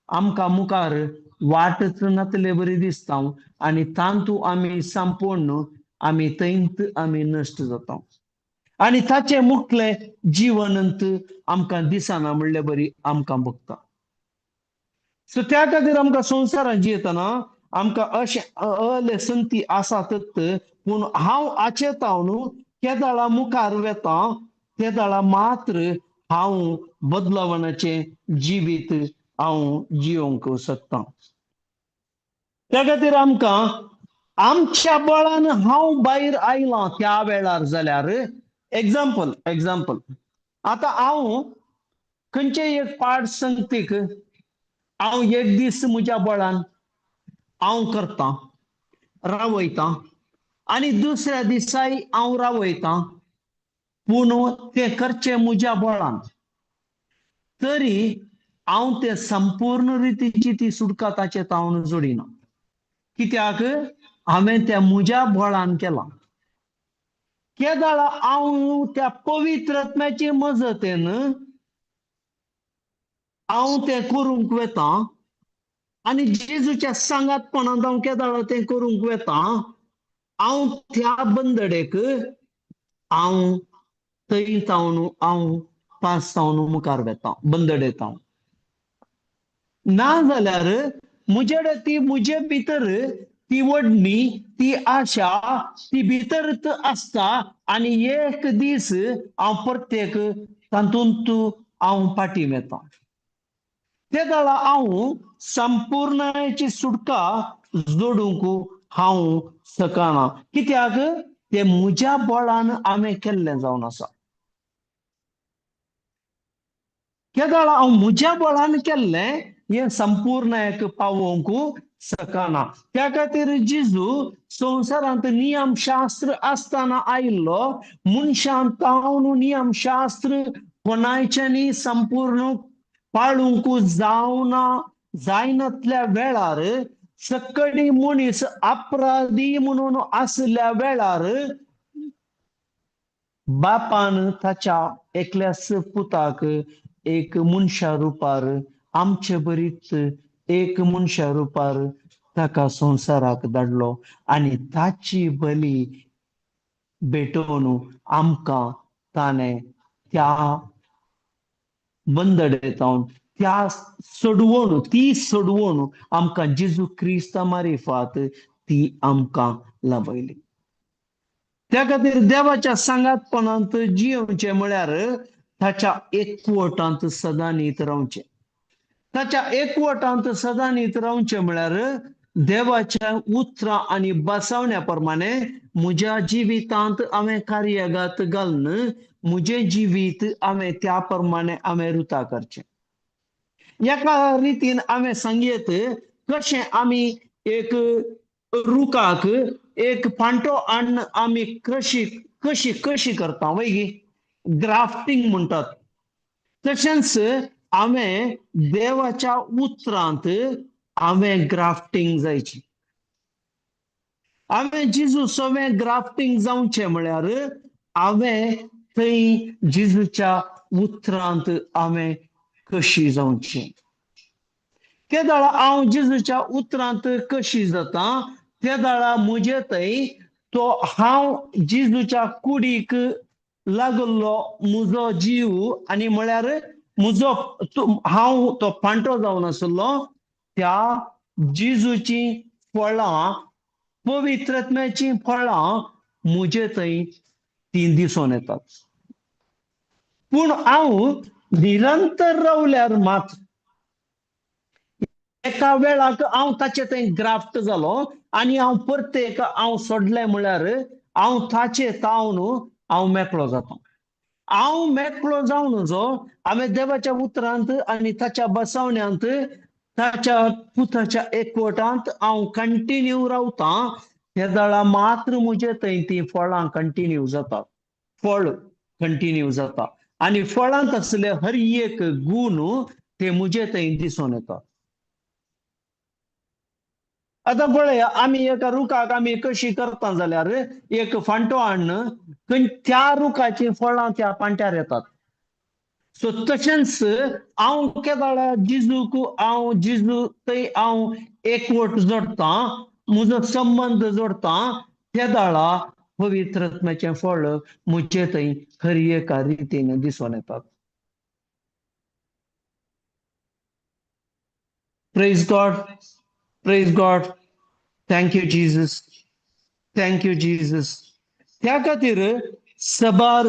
Speaker 1: आमकां मुखार वाटच नातले बरी दिसता आनी तांतू आमी सांपोन आमी थंयच आमी नश्ट जाता. आनी ताचे मुखले जिवनंत आमकां दिसना म्हणले बरी आमकां भोगता. सो त्या खातीर आमकां संवसारांत जियेतना आमकां अशें अहले संगती आसातच. पूण हांव आचेतावन केदाळा मुखार वेतां. केदाळा मात्र हांव बदलावनाचें जिवीत हांव जियोंक सोदतां. त्या खातीर आमकां आमच्या बळान हांव भायर आयलां त्या वेळार जाल्यार एग्जाम्पल आतां हांव खंयचेय एक पाठ संगतीक हांव एक दीस म्हज्या बळान हांव करतां, रावयतां, आनी दुसऱ्या दिसाय हांव रावयतां, पूण तें करचें म्हज्या बळान, तरी हांव तें संपूर्ण रितीची ती सुटका ताचेर हांव जोडिना. कित्याक हांवें त्या म्हज्या बळान केलां. केदाळ हांव त्या पवित्र आत्म्याचे मजतीन हांव तें करूंक वेतां, आनी जेजूच्या सांगातपणांत हांव केदाळ तें करूंक वेतां. हांव त्या बंदडेक हांव थंय तावन हांव पास जावन मुखार वेतां बंदडेत हांव. ना जाल्यार ती म्हजे भितर ती वडणी, ती आशा, ती भितरच आसता, आनी एक दीस हांव प्रत्येक तातूंत हांव फाटीं येतां. ते जाल्यार हांव संपूर्णाची सुटका जोडूंक हांव शकना, कित्याक ते म्हज्या बळान हांवें केल्लें जावन आसा. केदाळ हांव म्हज्या बळान केल्लें हें संपूर्णायक पावोवंक शकना. त्या खातीर जेजू संवसारांत नियमशास्त्र आसतना आयिल्लो, मनशां तावन नियमशास्त्र कोणायच्यानी संपूर्ण पाळूंक जायनातल्या वेळार, सकडी मनीस अपराधी म्हणून आसल्या वेळार बापान ताच्या एकल्याच पुताक एक मनशा रुपार, आमचे बरीच एक मनशा रुपार ताका संवसाराक धाडलो, आनी ताची बली भेटोवन आमकां ताणें त्या बंदडेतावन ती सोडवून आमकां जेजू क्रिस्ता मार्फत ती आमकां लाभयली. त्या खातीर देवाच्या सांगातपणांत जियोवचें म्हळ्यार ताच्या एकवटांत सदां न्हीत रावचें. ताच्या एकवटांत सदां न्हीत रावचें म्हळ्यार देवाच्या उतरां आनी बसवण्या प्रमाणे म्हज्या जिवितांत हांवें कार्यागात घालून म्हजें जिवीत हांवें त्या प्रमाणे हांवें रुता करचें. एका रितीन हांवें सांगयत, कशें आमी एक रुखाक एक फांटो हाडून आमी कशी करता वय ग्राफ्टिंग म्हणटात, तशेंच हांवें देवाच्या उतरांत हांवें ग्राफ्टिंग जायची. हांवें जेजू सवें ग्राफ्टिंग जावचें म्हळ्यार हांवें थंय जेजूच्या उतरांत हांवें कशी जावचें. केदाळ हांव जेजूच्या उतरांत कशी जाता, केदाळ म्हजे थंय तो हांव जेजूच्या कुडीक लागल्लो म्हजो जीव, आनी म्हळ्यार हांव तो फांटो जावन आसलो, त्या जेजूची फळां, पवित्र आत्म्याची फळां म्हजे थंय ती दिसून येतात. पूण हांव निरंतर रावल्यार मात एका वेळाक हांव ताचे थंय ग्राफ्ट जालो, आनी हांव परतेक हांव सोडलें म्हळ्यार हांव ताचे तावन हांव मेकळो जाता. हांव मेकळो जावन जो हांवें देवाच्या उतरांत आनी ताच्या बसवण्यांत, ताच्या पुताच्या एकवटांत हांव कंटिन्यू रावतां, त्या जाळा मात्र म्हजे थंय ती फळां कंटिन्यू जातात, फळ कंटिन्यू जाता, आनी फळांत असले हर एक गूण ते म्हजे थंय दिसून येतात. आतां पळया, आमी एका रुखाक आमी कशी करता जाल्यार एक फांटो हाडून त्या रुखाची फळां त्या फांट्यार येतात. सो तशेंच हांव केदाळ जेजू थंय हांव एकवट जोडटां, म्हजो संबंध जोडटां, केदाळ पवित्र आत्म्याचें फळ म्हजे थंय हर एका रितीन दिसून येतात. Praise God, praise God. Thank you Jesus, thank you Jesus. त्या खातीर सबार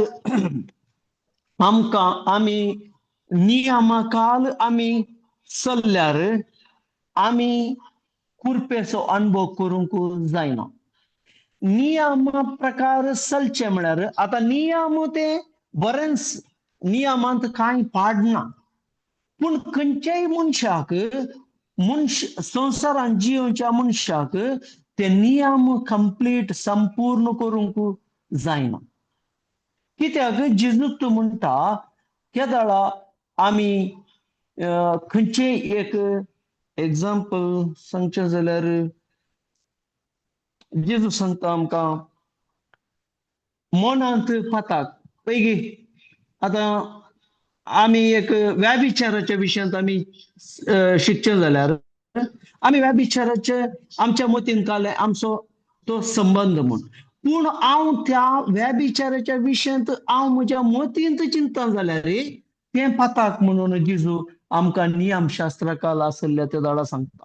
Speaker 1: आमकां आमी नियमाकाल आमी सल्ल्यार आम्ही कुरपेचो अनुभव करूंक जायना. नियम प्रकार चलचे म्हळ्यार आता नियम ते बरेच नियमांत कांय पाडना, पूण खंयच्याय संवसारांत जियोवच्या मनशाक ते नियम कंप्लीट संपूर्ण करूंक जायना. कित्याक जेजूच म्हणटा केदाळा आमी खंयचेय एक एग्जाम्पल सांगचे जाल्यार जेजू सांगता आमकां मनांत पाताक पैगी आता आमी एक व्याभिचाराच्या विशयांत आमी शिकचे जाल्यार आमी व्याभिचाराचे आमच्या मतीन काले आमचो तो संबंध म्हूण, पूण हांव त्या व्याभिचाराच्या विशयांत हांव म्हज्या मतींत चिंता जाल्यार तें पाताक म्हणून जेजू आमकां नियमशास्त्राकाल आसल्या त्या दाडा सांगता.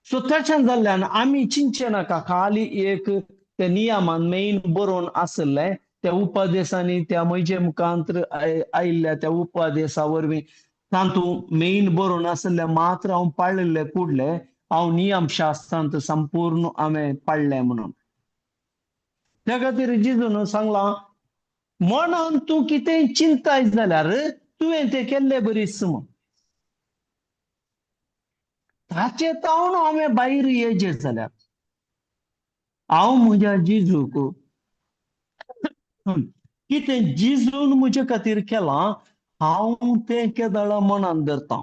Speaker 1: सो तशें जाल्ल्यान आमी चिंतचे नाका खाली एक ते नियमान मेन बरोवन आसले त्या उपदेशांनी त्या म्हजे मुखांतर आयिल्ल्या त्या उपदेशा वरवीं तातूंत मेन बरोवन आसले मात्र हांव पाळिल्ले कुडले हांव नियमशास्त्रांत संपूर्ण हांवें पाळ्ळे म्हणून. त्या खातीर जेजून सांगलां मनान तूं कितेंय चिंताय जाल्यार तुवें तें केल्लें बरीच म्हूण. ताचे तावन हांवें भायर येजे जाल्यार हांव म्हज्या जेजूक कितें जेजून म्हजे खातीर केलां हांव तें केदाळा मनान धरतां.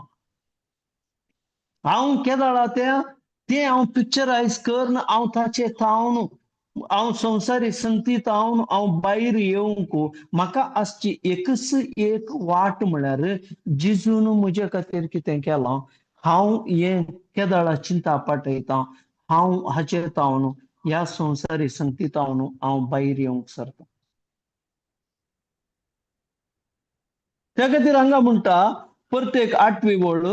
Speaker 1: हांव केदाळा तें हांव पिक्चरायज करन हांव ताचे तावन हांव संवसारीक संगतींतावन हांव भायर येवंक म्हाका आसची एकच एक वाट म्हळ्यार जेजून म्हजे खातीर कितें केलां हांव हें केदाळा चिंता पाटयतां, हांव हाचे तावन ह्या संवसारीक संगतींतावन हांव भायर येवंक सरतां. त्या खातीर हांगा म्हणटा प्रत्येक 8वी ओळ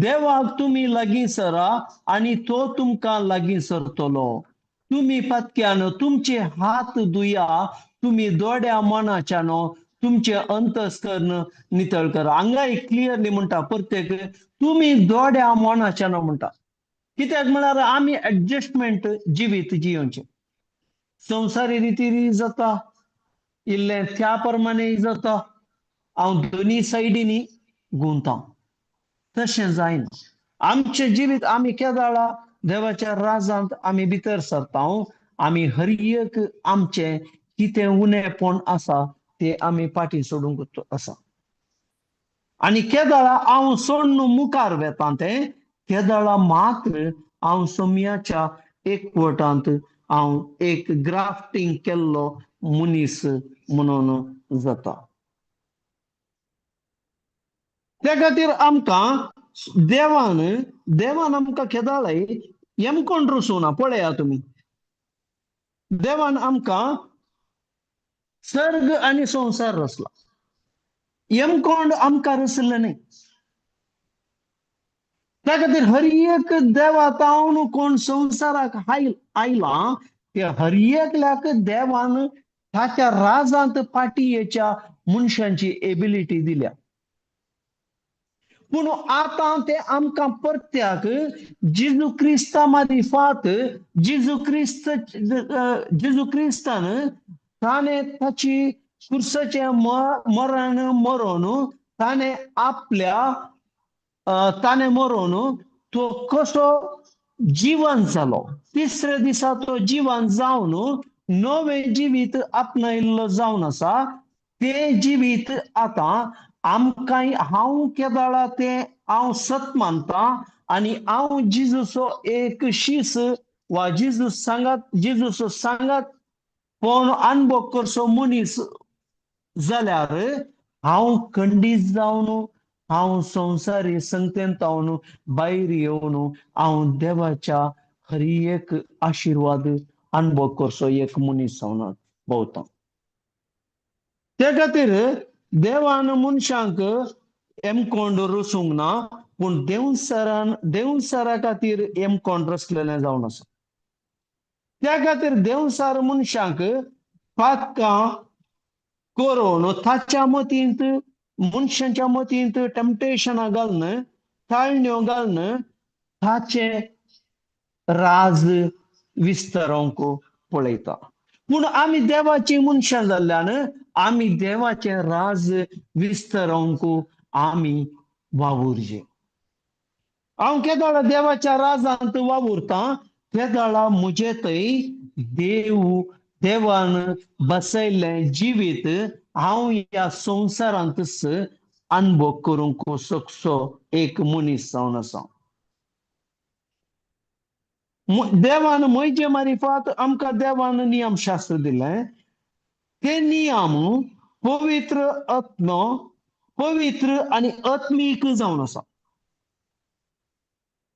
Speaker 1: देवाक तुमी लागीं सरा आनी तो तुमकां लागीं सरतलो. तुमी पत्क्यान तुमचे हात धुया, तुमी दोड्या मनाच्यान तुमचे अंतस्करण नितळ करा. हांगा क्लियरली म्हणटा प्रत्येक तुमी दोड्या मनाच्यान म्हणटा. कित्याक म्हळ्यार आमी एडजस्टमेंट जिवीत जियोवचें. संवसारी रिती जाता इल्लें त्या प्रमाणे जाता, हांव दोनी सायडींनी गुंतां. तशें जायना. आमचें जिवीत आमी केदाळा देवाच्या राजांत आमी भितर सरता, आमी हर एक आमचें कितें उणेपण आसा तें आमी फाटीं सोडूंक आसा. आनी केदाळा हांव सोडून मुखार वेतां तें केदाळा मात्र हांव सोम्याच्या एकवटांत हांव एक ग्राफ्टिंग केल्लो मनीस म्हणून जाता. त्या खातीर आमकां देवान आमकां केदाळाय येमकोंड रचूना. पळया तुमी देवान आमकां सर्ग आनी संवसार रचला, येमकोंड आमकां रचलें न्ही. त्या खातीर हर एक देवातावन कोण संवसाराक आयला त्या हर एकल्याक देवान ताच्या राजांत पाटयेच्या मनशांची एबिलिटी दिल्या. पूण आतां ते आमकां परत्याक जेजू क्रिस्ता मार्फत जेजू क्रिस्तान ताणें ताची क्रुसाचें मरण मरून ताणें मरून तो कसो जिवंत जालो, तिसरे दिसा तो जिवंत जावन नवें जिवीत आपणायल्लो जावन आसा. तें जिवीत आतां आमकांय हांव केदाळा तें हांव सत मानतां आनी हांव जेजूचो एक शीस वा जेजूचो सांगात कोण अनुभव करचो मनीस जाल्यार हांव खंडीत जावन हांव संवसारी संगतेंतावन भायर येवन हांव देवाच्या हर एक आशिर्वाद अनुभव करचो एक मनीस जावन भोंवतां. त्या खातीर देवान मनशांक येमकोंड रचूंक ना, पूण देवसारा खातीर येमकोंड रचलेलें जावन आसा. त्या खातीर देवसार मनशांक पातकां करून ताच्या मतींत मनशांच्या मतींत टेम्पटेशनां घालून ताळण्यो घालून ताचे राज विस्तारोंक पळयता. पूण आमी देवाची मनशां जाल्ल्यान आमी देवाचे राज विस्तारोंक आमी वावुरचे. हांव केदाळा देवाच्या राजांत वावुरता केदाळा म्हजे थंय देवान बसयल्लें जिवीत हांव ह्या संवसारांतच अनुभव करूंक शकचो एक मनीस जावन आसा. देवान म्हजे मारिफात आमकां देवान नियमशास्त्र दिलें. ते नियम पवित्र आनी आत्मीक जावन आसा.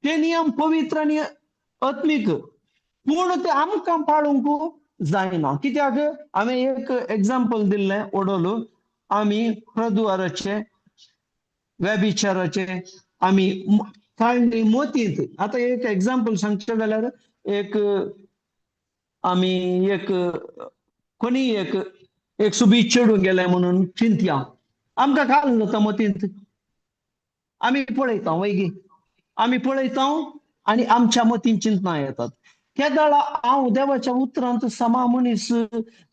Speaker 1: ते नियम पवित्र आनी आत्मीक, पूण ते आमकां पाळूंक जायना. कित्याक हांवें एक एग्जाम्पल दिल्लें ओडोल. आमी प्रद्वाराचे व्यभिचाराचे आमी ताळणी मोतींत, आतां एक एग्जाम्पल सांगचें जाल्यार एक कोणी एक सुबीत चेडूं गेलें म्हणून चिंतया. आमकां काय जाता मतींत? आमी पळयता वैगी, आमी पळयता आनी आमच्या मतीन चिंतना येतात. केदाळा हांव देवाच्या उतरांत समा मनीस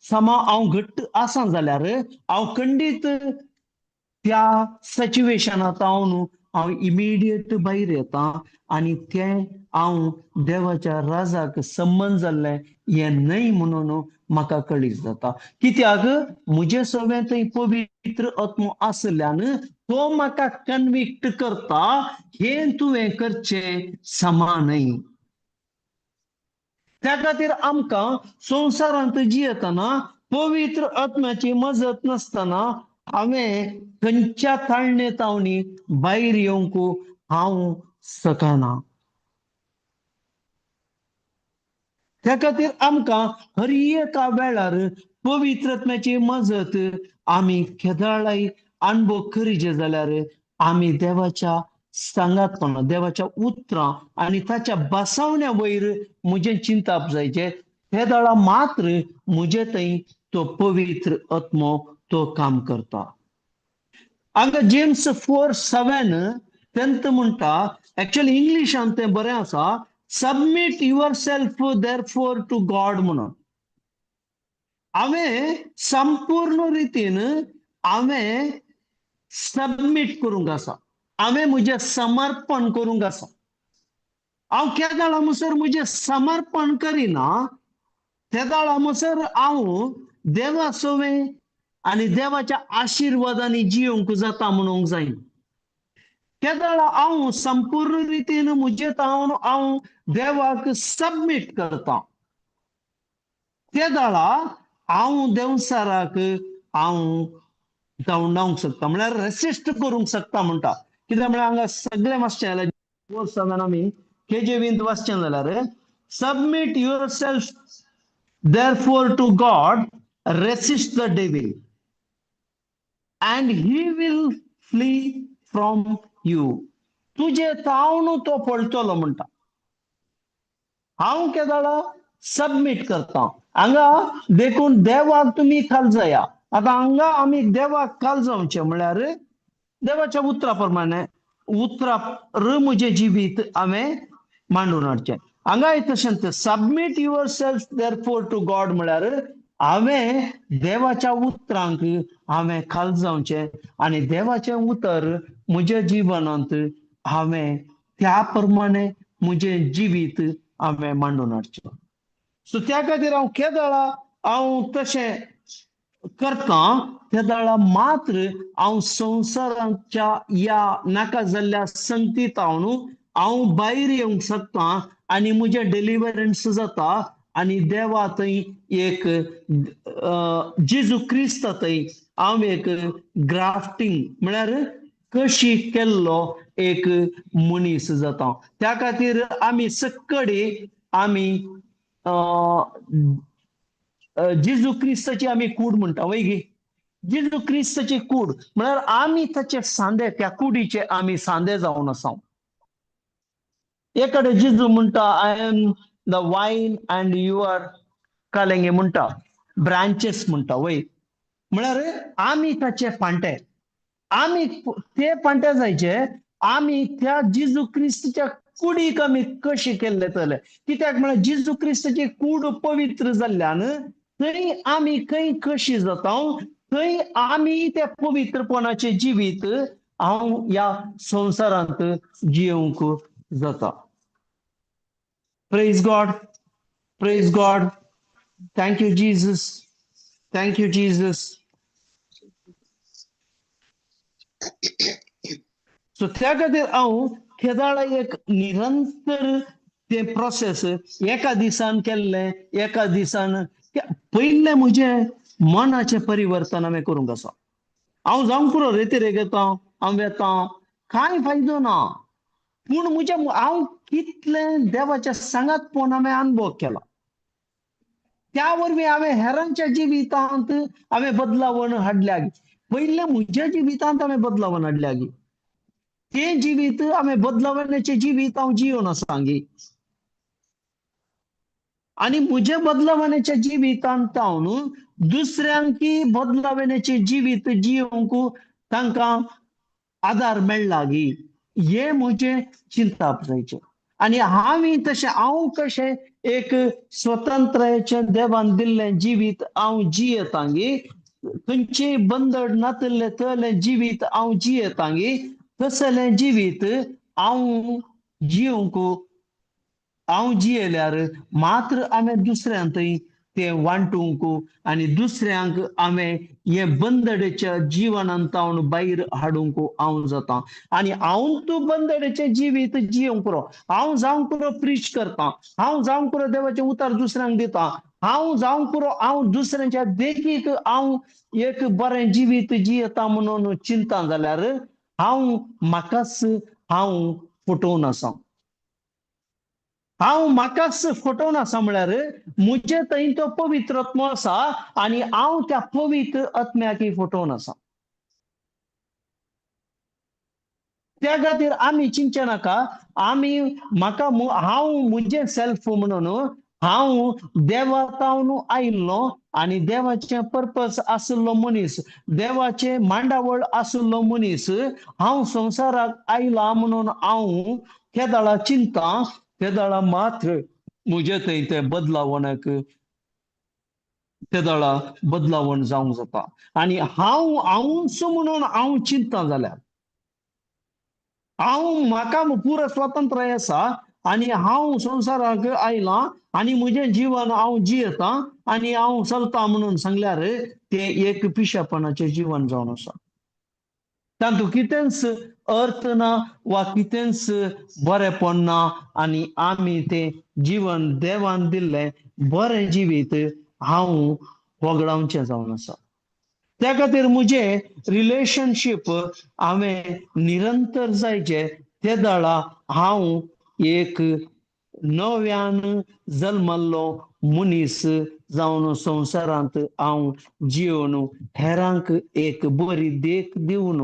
Speaker 1: समा हांव घट्ट आसा जाल्यार हांव खंडीत त्या सिच्युएशनांत हांव इमिडिएट भायर येता आनी तें हांव देवाच्या राजाक संबंध जाल्लें हें न्हय म्हणून म्हाका कळीत जाता. कित्याक म्हजे सगळें थंय पवित्र आत्मो आसल्यान तो म्हाका कन्विक्ट करता हें तुवें करचें समा न्हय. त्या खातीर आमकां संवसारांत जियेतना पवित्र आत्म्याची मजत नासतना हांवें खंयच्या ताळणेतावनी भायर येवंक हांव शकना. त्या खातीर आमकां हर एका वेळार पवित्र आत्म्याची मजत आमी केदाळाय अनुभव करीचे जाल्यार आमी देवाच्या सांगातपणां, देवाच्या उतरां आनी ताच्या बसवण्या वयर म्हजें चिंतप जायचें. केदाळा मात्र म्हजे थंय तो पवित्र आत्मो तो काम करता. हांगा जेम्स 4:7 तेंत म्हणटा, एक्चुअली इंग्लिशांत तें बरें आसा, submit yourself therefore to God म्हणून. हांवें संपूर्ण रितीन हांवें सबमीट करूंक आसा, हांवें म्हजें समर्पण करूंक आसा. हांव केदाळा म्हणसर म्हजें समर्पण करिना, केदाळा म्हणसर हांव देवा सोवें आनी देवाच्या आशिर्वादांनी जियोंक जाता म्हणूंक जायना. केदाळा हांव संपूर्ण रितीन म्हजें हांव देवाक सबमीट करता. केदाळा हांव देवसाराक हांव धांवडावंक शकता, म्हळ्यार रेसिस्ट करूंक शकता म्हणटा. कित्याक म्हळ्यार हांगा सगळें वाचचें जाल्यार आमी केजेवींत वाचचें जाल्यार submit your self therefore to God, resist the devil and he will flee from you. तुझे तावन तो पळतलो म्हणटा. हांव केदाळा सबमीट करता. हांगा देखून देवाक तुमी खालजया. आतां हांगा आमी देवाक खालजावचें म्हळ्यार देवाच्या उतरा प्रमाणे उतरार म्हजें जिवीत हांवें मांडून हाडचें. हांगा तशेंच submit yourself therefore to God म्हळ्यार हांवें देवाच्या उतरांक हांवें खालजावचें आनी देवाचें उतर म्हज्या जिवनांत हांवें त्या प्रमाणे म्हजें जिवीत हांवें मांडून हाडचें. सो त्या खातीर हांव केदाळा हांव तशें करता. केदाळा मात्र हांव संवसाराच्या ह्या नाका जाल्ल्या संगतींत हांव भायर येवंक शकता आनी म्हजें डेलिव्हरन्स जाता आनी देवा थंय एक जेजू क्रिस्त थंय हांव एक ग्राफ्टिंग म्हळ्यार कशी केल्लो एक मनीस जाता. त्या खातीर आमी सक्कडी आमी जेजू क्रिस्ताची आमी कूड म्हणटा वैगी. जेजू क्रिस्ताची कूड म्हळ्यार आमी ताचे सांदे, त्या कुडीचे आमी सांदे जावन आसा. एकडे जेजू म्हणटा, I am the vine and you are कालेंगे म्हणटा, ब्रांचेस म्हणटा वय. म्हळ्यार आमी ताचे फांटे, आम्ही ते पांट्या जायचे आम्ही त्या जिजू ख्रिस्तीच्या कुडीक आमी कशी केल्ले तले कित्याक म्हळ्यार जिजू ख्रिस्ताची कूड पवित्र जाल्ल्यान थंय आमी खंय कशी जाता थंय आमी त्या पवित्रपणाचे जिवीत हांव या संवसारांत जियोंक जाता. Praise God, praise God. Thank you Jesus, thank you Jesus. So त्या खातीर हांव केदाळा एक निरंतर ते प्रोसेस एका दिसान केल्ले एका दिसान पयले म्हजे मनाचे परिवर्तन हांवें करूंक आसा. हांव जावं पुरो रेतीरेक येता हांव येता कांय फायदो ना पूण म्हज्या हांव कितले देवाच्या सांगातपण हांवें अनुभव केला त्या वरवीं हांवें हेरांच्या जिवितांत हांवें बदलावण हाडल्या पयले म्हज्या जिवितांत हांवें बदलावण हाडल्या ते जिवीत हांवें बदलावण्याचें जिवीत हांव जियोन आसा आणि म्हज्या बदलावण्याच्या जिवितांत हांव दुसऱ्यांकी बदलावण्याचें जिवीत जियोंक तांकां आदार मेळ्ळा हे म्हजें चिंतप जायचें आणि हांव कशें एक स्वतंत्रतेचें देवान दिल्लें जिवीत हांव जियेता खंयचेय बंदड नातल्ले तले जिवीत हांव जियेता तसलें जिवीत हांव जियोंक हांव जियेल्यार मात्र हांवें दुसऱ्यांतय तें वांटूंक आनी दुसऱ्यांक हांवें हे बंदडेच्या जिवनांतावन भायर हाडूंक हांव जाता आनी हांव तूं बंदडेचें जिवीत जियोंक पुरो हांव जावं पुरो प्रीच करता हांव जावं पुरो देवाचें उतर दुसऱ्यांक दिता हांव जावं पुरो हांव दुसऱ्यांच्या देखीक हांव एक बरें जिवीत जियेता म्हणून चिंता जाल्यार हांव म्हाकाच हांव फटोवन आसा हांव म्हाकाच फटोवन आसा म्हळ्यार म्हजे थंय तो पवित्र आत्मो आसा आनी हांव त्या पवित्र आत्म्याक फटोवन आसा त्या खातीर आमी चिंतचे नाका आमी म्हाका हांव म्हजें सेल्फ म्हणून हांव देवातावन आयिल्लो आनी देवाचें पर्पज आशिल्लो मनीस देवाचें मांडावळ आशिल्लो मनीस हांव संवसाराक आयला म्हणून हांव केदाळा चिंता केदाळा मात्र म्हजे थंय ते बदलावणाक केदाळा बदलावण जावंक जाता आनी हांवूच म्हणून हांव चिंता जाल्यार हांव म्हाका पूर्ण स्वातंत्र्य आसा आनी हांव संवसाराक आयला आनी म्हजें जीवन हांव जियेता आनी हांव चलता म्हणून सांगल्यार तें एक पिशेपणाचें जीवन जावन आसा तातूंत कितेंच अर्थ ना वा कितेंच बरेंपण ना आनी आमी तें जीवन देवान दिल्लें बरें जिवीत हांव वगडावचें जावन आसा त्या खातीर म्हजें रिलेशनशीप हांवें निरंतर जायचें ते दाळा हांव एक नव्यान जल्मल्लो मनीस जावन संवसारांत हांव जियोन हेरांक एक बरी देख दिवन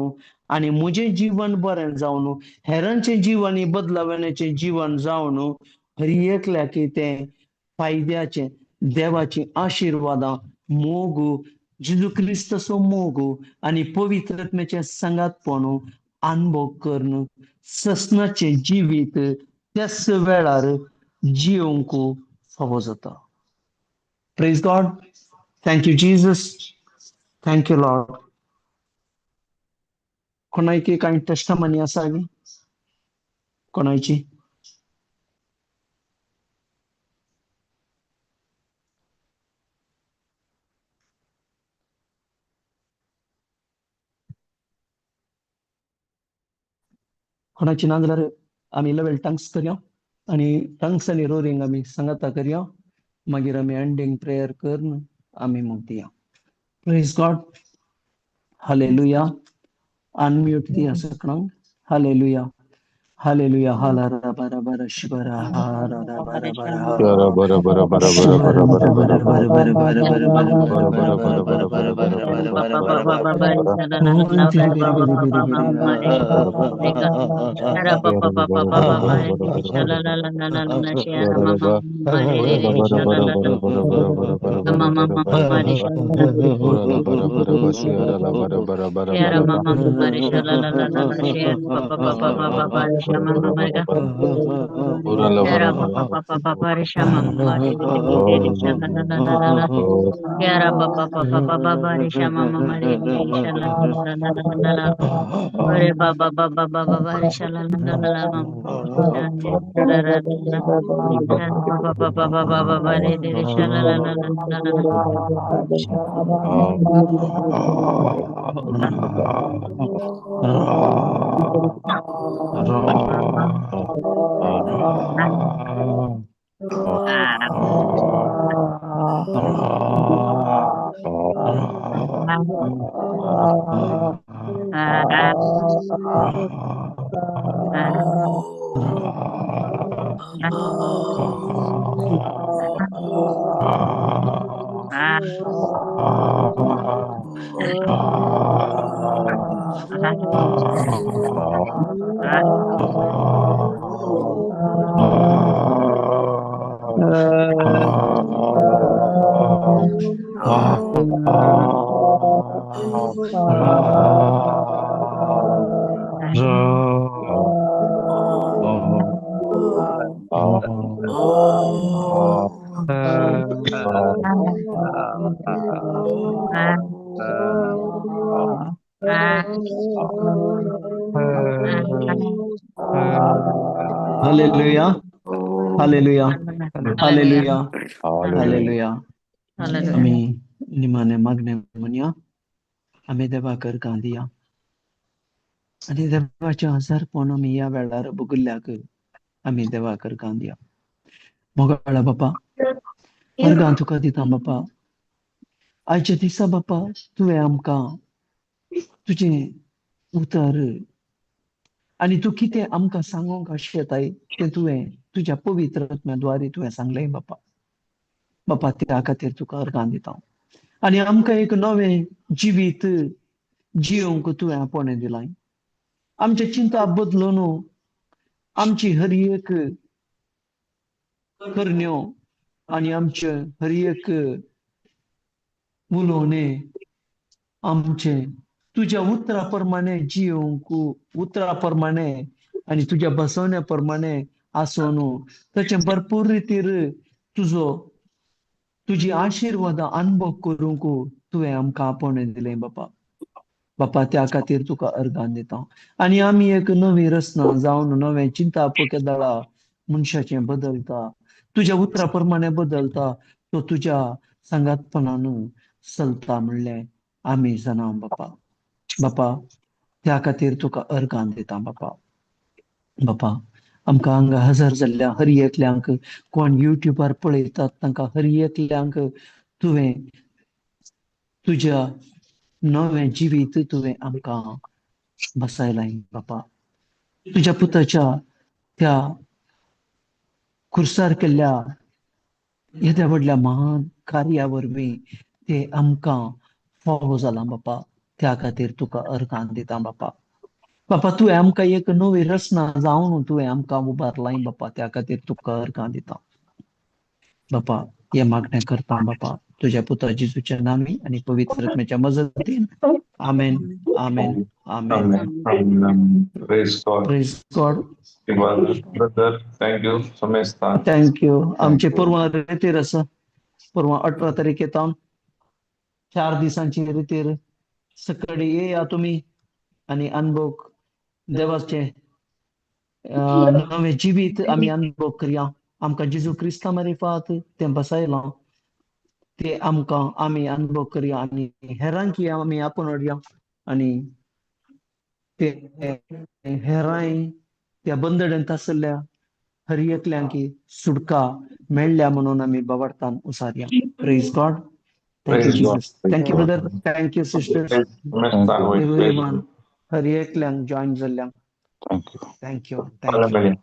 Speaker 1: आनी म्हजें जीवन बरें जावन हेरांचें जीवन बदलावण्याचें जीवन जावन हर एकल्याक तें फायद्याचें देवाची आशिर्वादां मोग जेजू क्रिस्ताचो मोग आनी पवित्रत्म्याचें सांगातपण अनुभव करून ससनाचें जिवीत त्याच वेळार जियोंक फावो जाता. Praise God. Thank you Jesus. Thank you Lord. कोणाची काही टेस्टामनी आसा कोणाची कोणाची ना जाल्यार आमी लेवल टंग्स करया आनी टंग्स आनी रोरिंग आमी सांगाता करया मागीर आमी एंडिंग प्रेयर करून आमी मग दिया. Praise God. हालेलुया. अनम्यूट दिया सगळ्यांक. हालेलुया. हालेलुया. हालारा बारा बारा शिबारा हारारा बारा बारा हा.
Speaker 3: Bara bara bara bara bara
Speaker 1: शिबारा
Speaker 3: bara
Speaker 1: बारा
Speaker 3: bara bara
Speaker 1: बारा
Speaker 3: bara
Speaker 1: बारा बारा बारा बारा बारा
Speaker 3: bara
Speaker 1: बारा
Speaker 3: bara
Speaker 1: बारा
Speaker 3: bara
Speaker 1: बारा
Speaker 3: bara
Speaker 1: बारा
Speaker 3: bara
Speaker 1: बारा
Speaker 3: bara
Speaker 1: बारा
Speaker 3: bara
Speaker 1: बारा
Speaker 3: bara
Speaker 1: बारा
Speaker 3: bara
Speaker 1: बारा.
Speaker 3: bara bara
Speaker 1: Oh, biri biri biri biri biri.
Speaker 3: bara bara bara bara bara bara bara bara bara bara ora la bara bara bara bara bara bara bara bara bara bara bara bara ora la bara bara basi ara la bara bara bara bara bara bara bara bara bara ora la bara bara oh
Speaker 4: Yara baba baba baba bari shama mama re re shala la la la la la la. Ore baba baba baba bari shala la la la la mama. Shane ra ra ra ra ra. Shane baba baba baba baba re re shala la la la la la la.
Speaker 3: ah ah ah ah
Speaker 4: Ah, ah, ah, ah, ah, ah,
Speaker 1: Hallelujah. Hallelujah.
Speaker 4: Hallelujah.
Speaker 1: Hallelujah.
Speaker 3: Hallelujah.
Speaker 1: Hallelujah.
Speaker 4: Hallelujah.
Speaker 1: आम्ही निमाने मागणे म्हणूया. आम्ही देवाकर गांधिया आणि देवाच्या हजारपण आम्ही या वेळार बगुल्याक आम्ही देवाकर गांधिया. मोगाळा बापा अर्गां तुका दिता बापा. आयच्या दिसा बापा तुवें आमकां तुजें उतर आणि तू कितें आमकां सांगूंक आशेताय तें तुवें तुज्या पवित्र आत्म्याद्वारे तुवें सांगलें बापा. बापा त्या खातीर तुका अर्गां दिता. आणि आमकां एक नवें जिवीत जियोंक तुवें आपणे दिलाय. आमच्या चिंता बदलून आमची हर एक करण्यो आणि आमचे हर एक उलोवणे आमचे तुझ्या उतराप्रमाणे जियोंक उतराप्रमाणे आणि तुझ्या बसवण्याप्रमाणे आसून ताचे भरपूर रितीर तुझो तुझी आशीर्वाद अनुभव करूंक तुवें आमकां आपणे दिलें बापा. बापा त्या खातीर तुका अर्गां दिता. आणि आमी एक नवी रचना जावन नवें चिंता दळा मनशाचें बदलता तुज्या उतरा प्रमाणे बदलता तो तुज्या संगातपणान चलता म्हणलें आमी जाणा बापा. बापा त्या खातीर तुका अर्गां दिता बापा. बापा आमकां हांगा हजर जाल्ल्या हर एकल्यांक कोण युट्यूबार पळयतात तांकां हर एकल्यांक तुवें तुज्या नवें जिवीत तुवें आमकां बसयलाय बापा. तुज्या पुताच्या त्या खुर्सार केल्ल्या येद्या व्हडल्या महान कार्या वरवीं ते आमकां फावो जालां बापा. त्या खातीर तुका अर्गां दिता बापा. बापा तुवें आमकां एक नवी रचना जावन तुवें आमकां उबारलाय बापा. त्या खातीर तुका अर्गां दिता बापा. हे मागणें करता बापा तुझ्या पुता जेजूच्या नामी आणि पवित्र आत्म्याच्या मजतीन. Amen. Amen. Amen.
Speaker 3: Praise God.
Speaker 1: Praise God.
Speaker 3: Brother, thank you. Samestan.
Speaker 1: Thank you. आमचे परवा रितीर आसा. परवा 18 तारखेतावन 4 दिसांची रितीर सकाळी येया तुम्ही आणि अनुभव देवाचे नवे जिवीत आम्ही अनुभव करया. आमकां जेजू क्रिस्ता मार्फत तें बसयलां ते आमकां आमी अनुभव करया आणि हेरांकी आमी आपणया आणि ते हेरांय त्या बंदड्यांत आसल्या हर एकल्यांकी सुटका मेळ्ळ्या म्हणून आमी बाबार्थान उसारया. Praise God. Thank you
Speaker 3: Praise God.
Speaker 1: Jesus. Thank you brother. Thank you sisters.
Speaker 3: Samestan.
Speaker 1: Everyone हर एकल्यांक जॉईन जाल्ल्यांक
Speaker 3: थँक्यू
Speaker 1: थँक्यू
Speaker 5: मला
Speaker 1: थँक्यू
Speaker 5: बघेन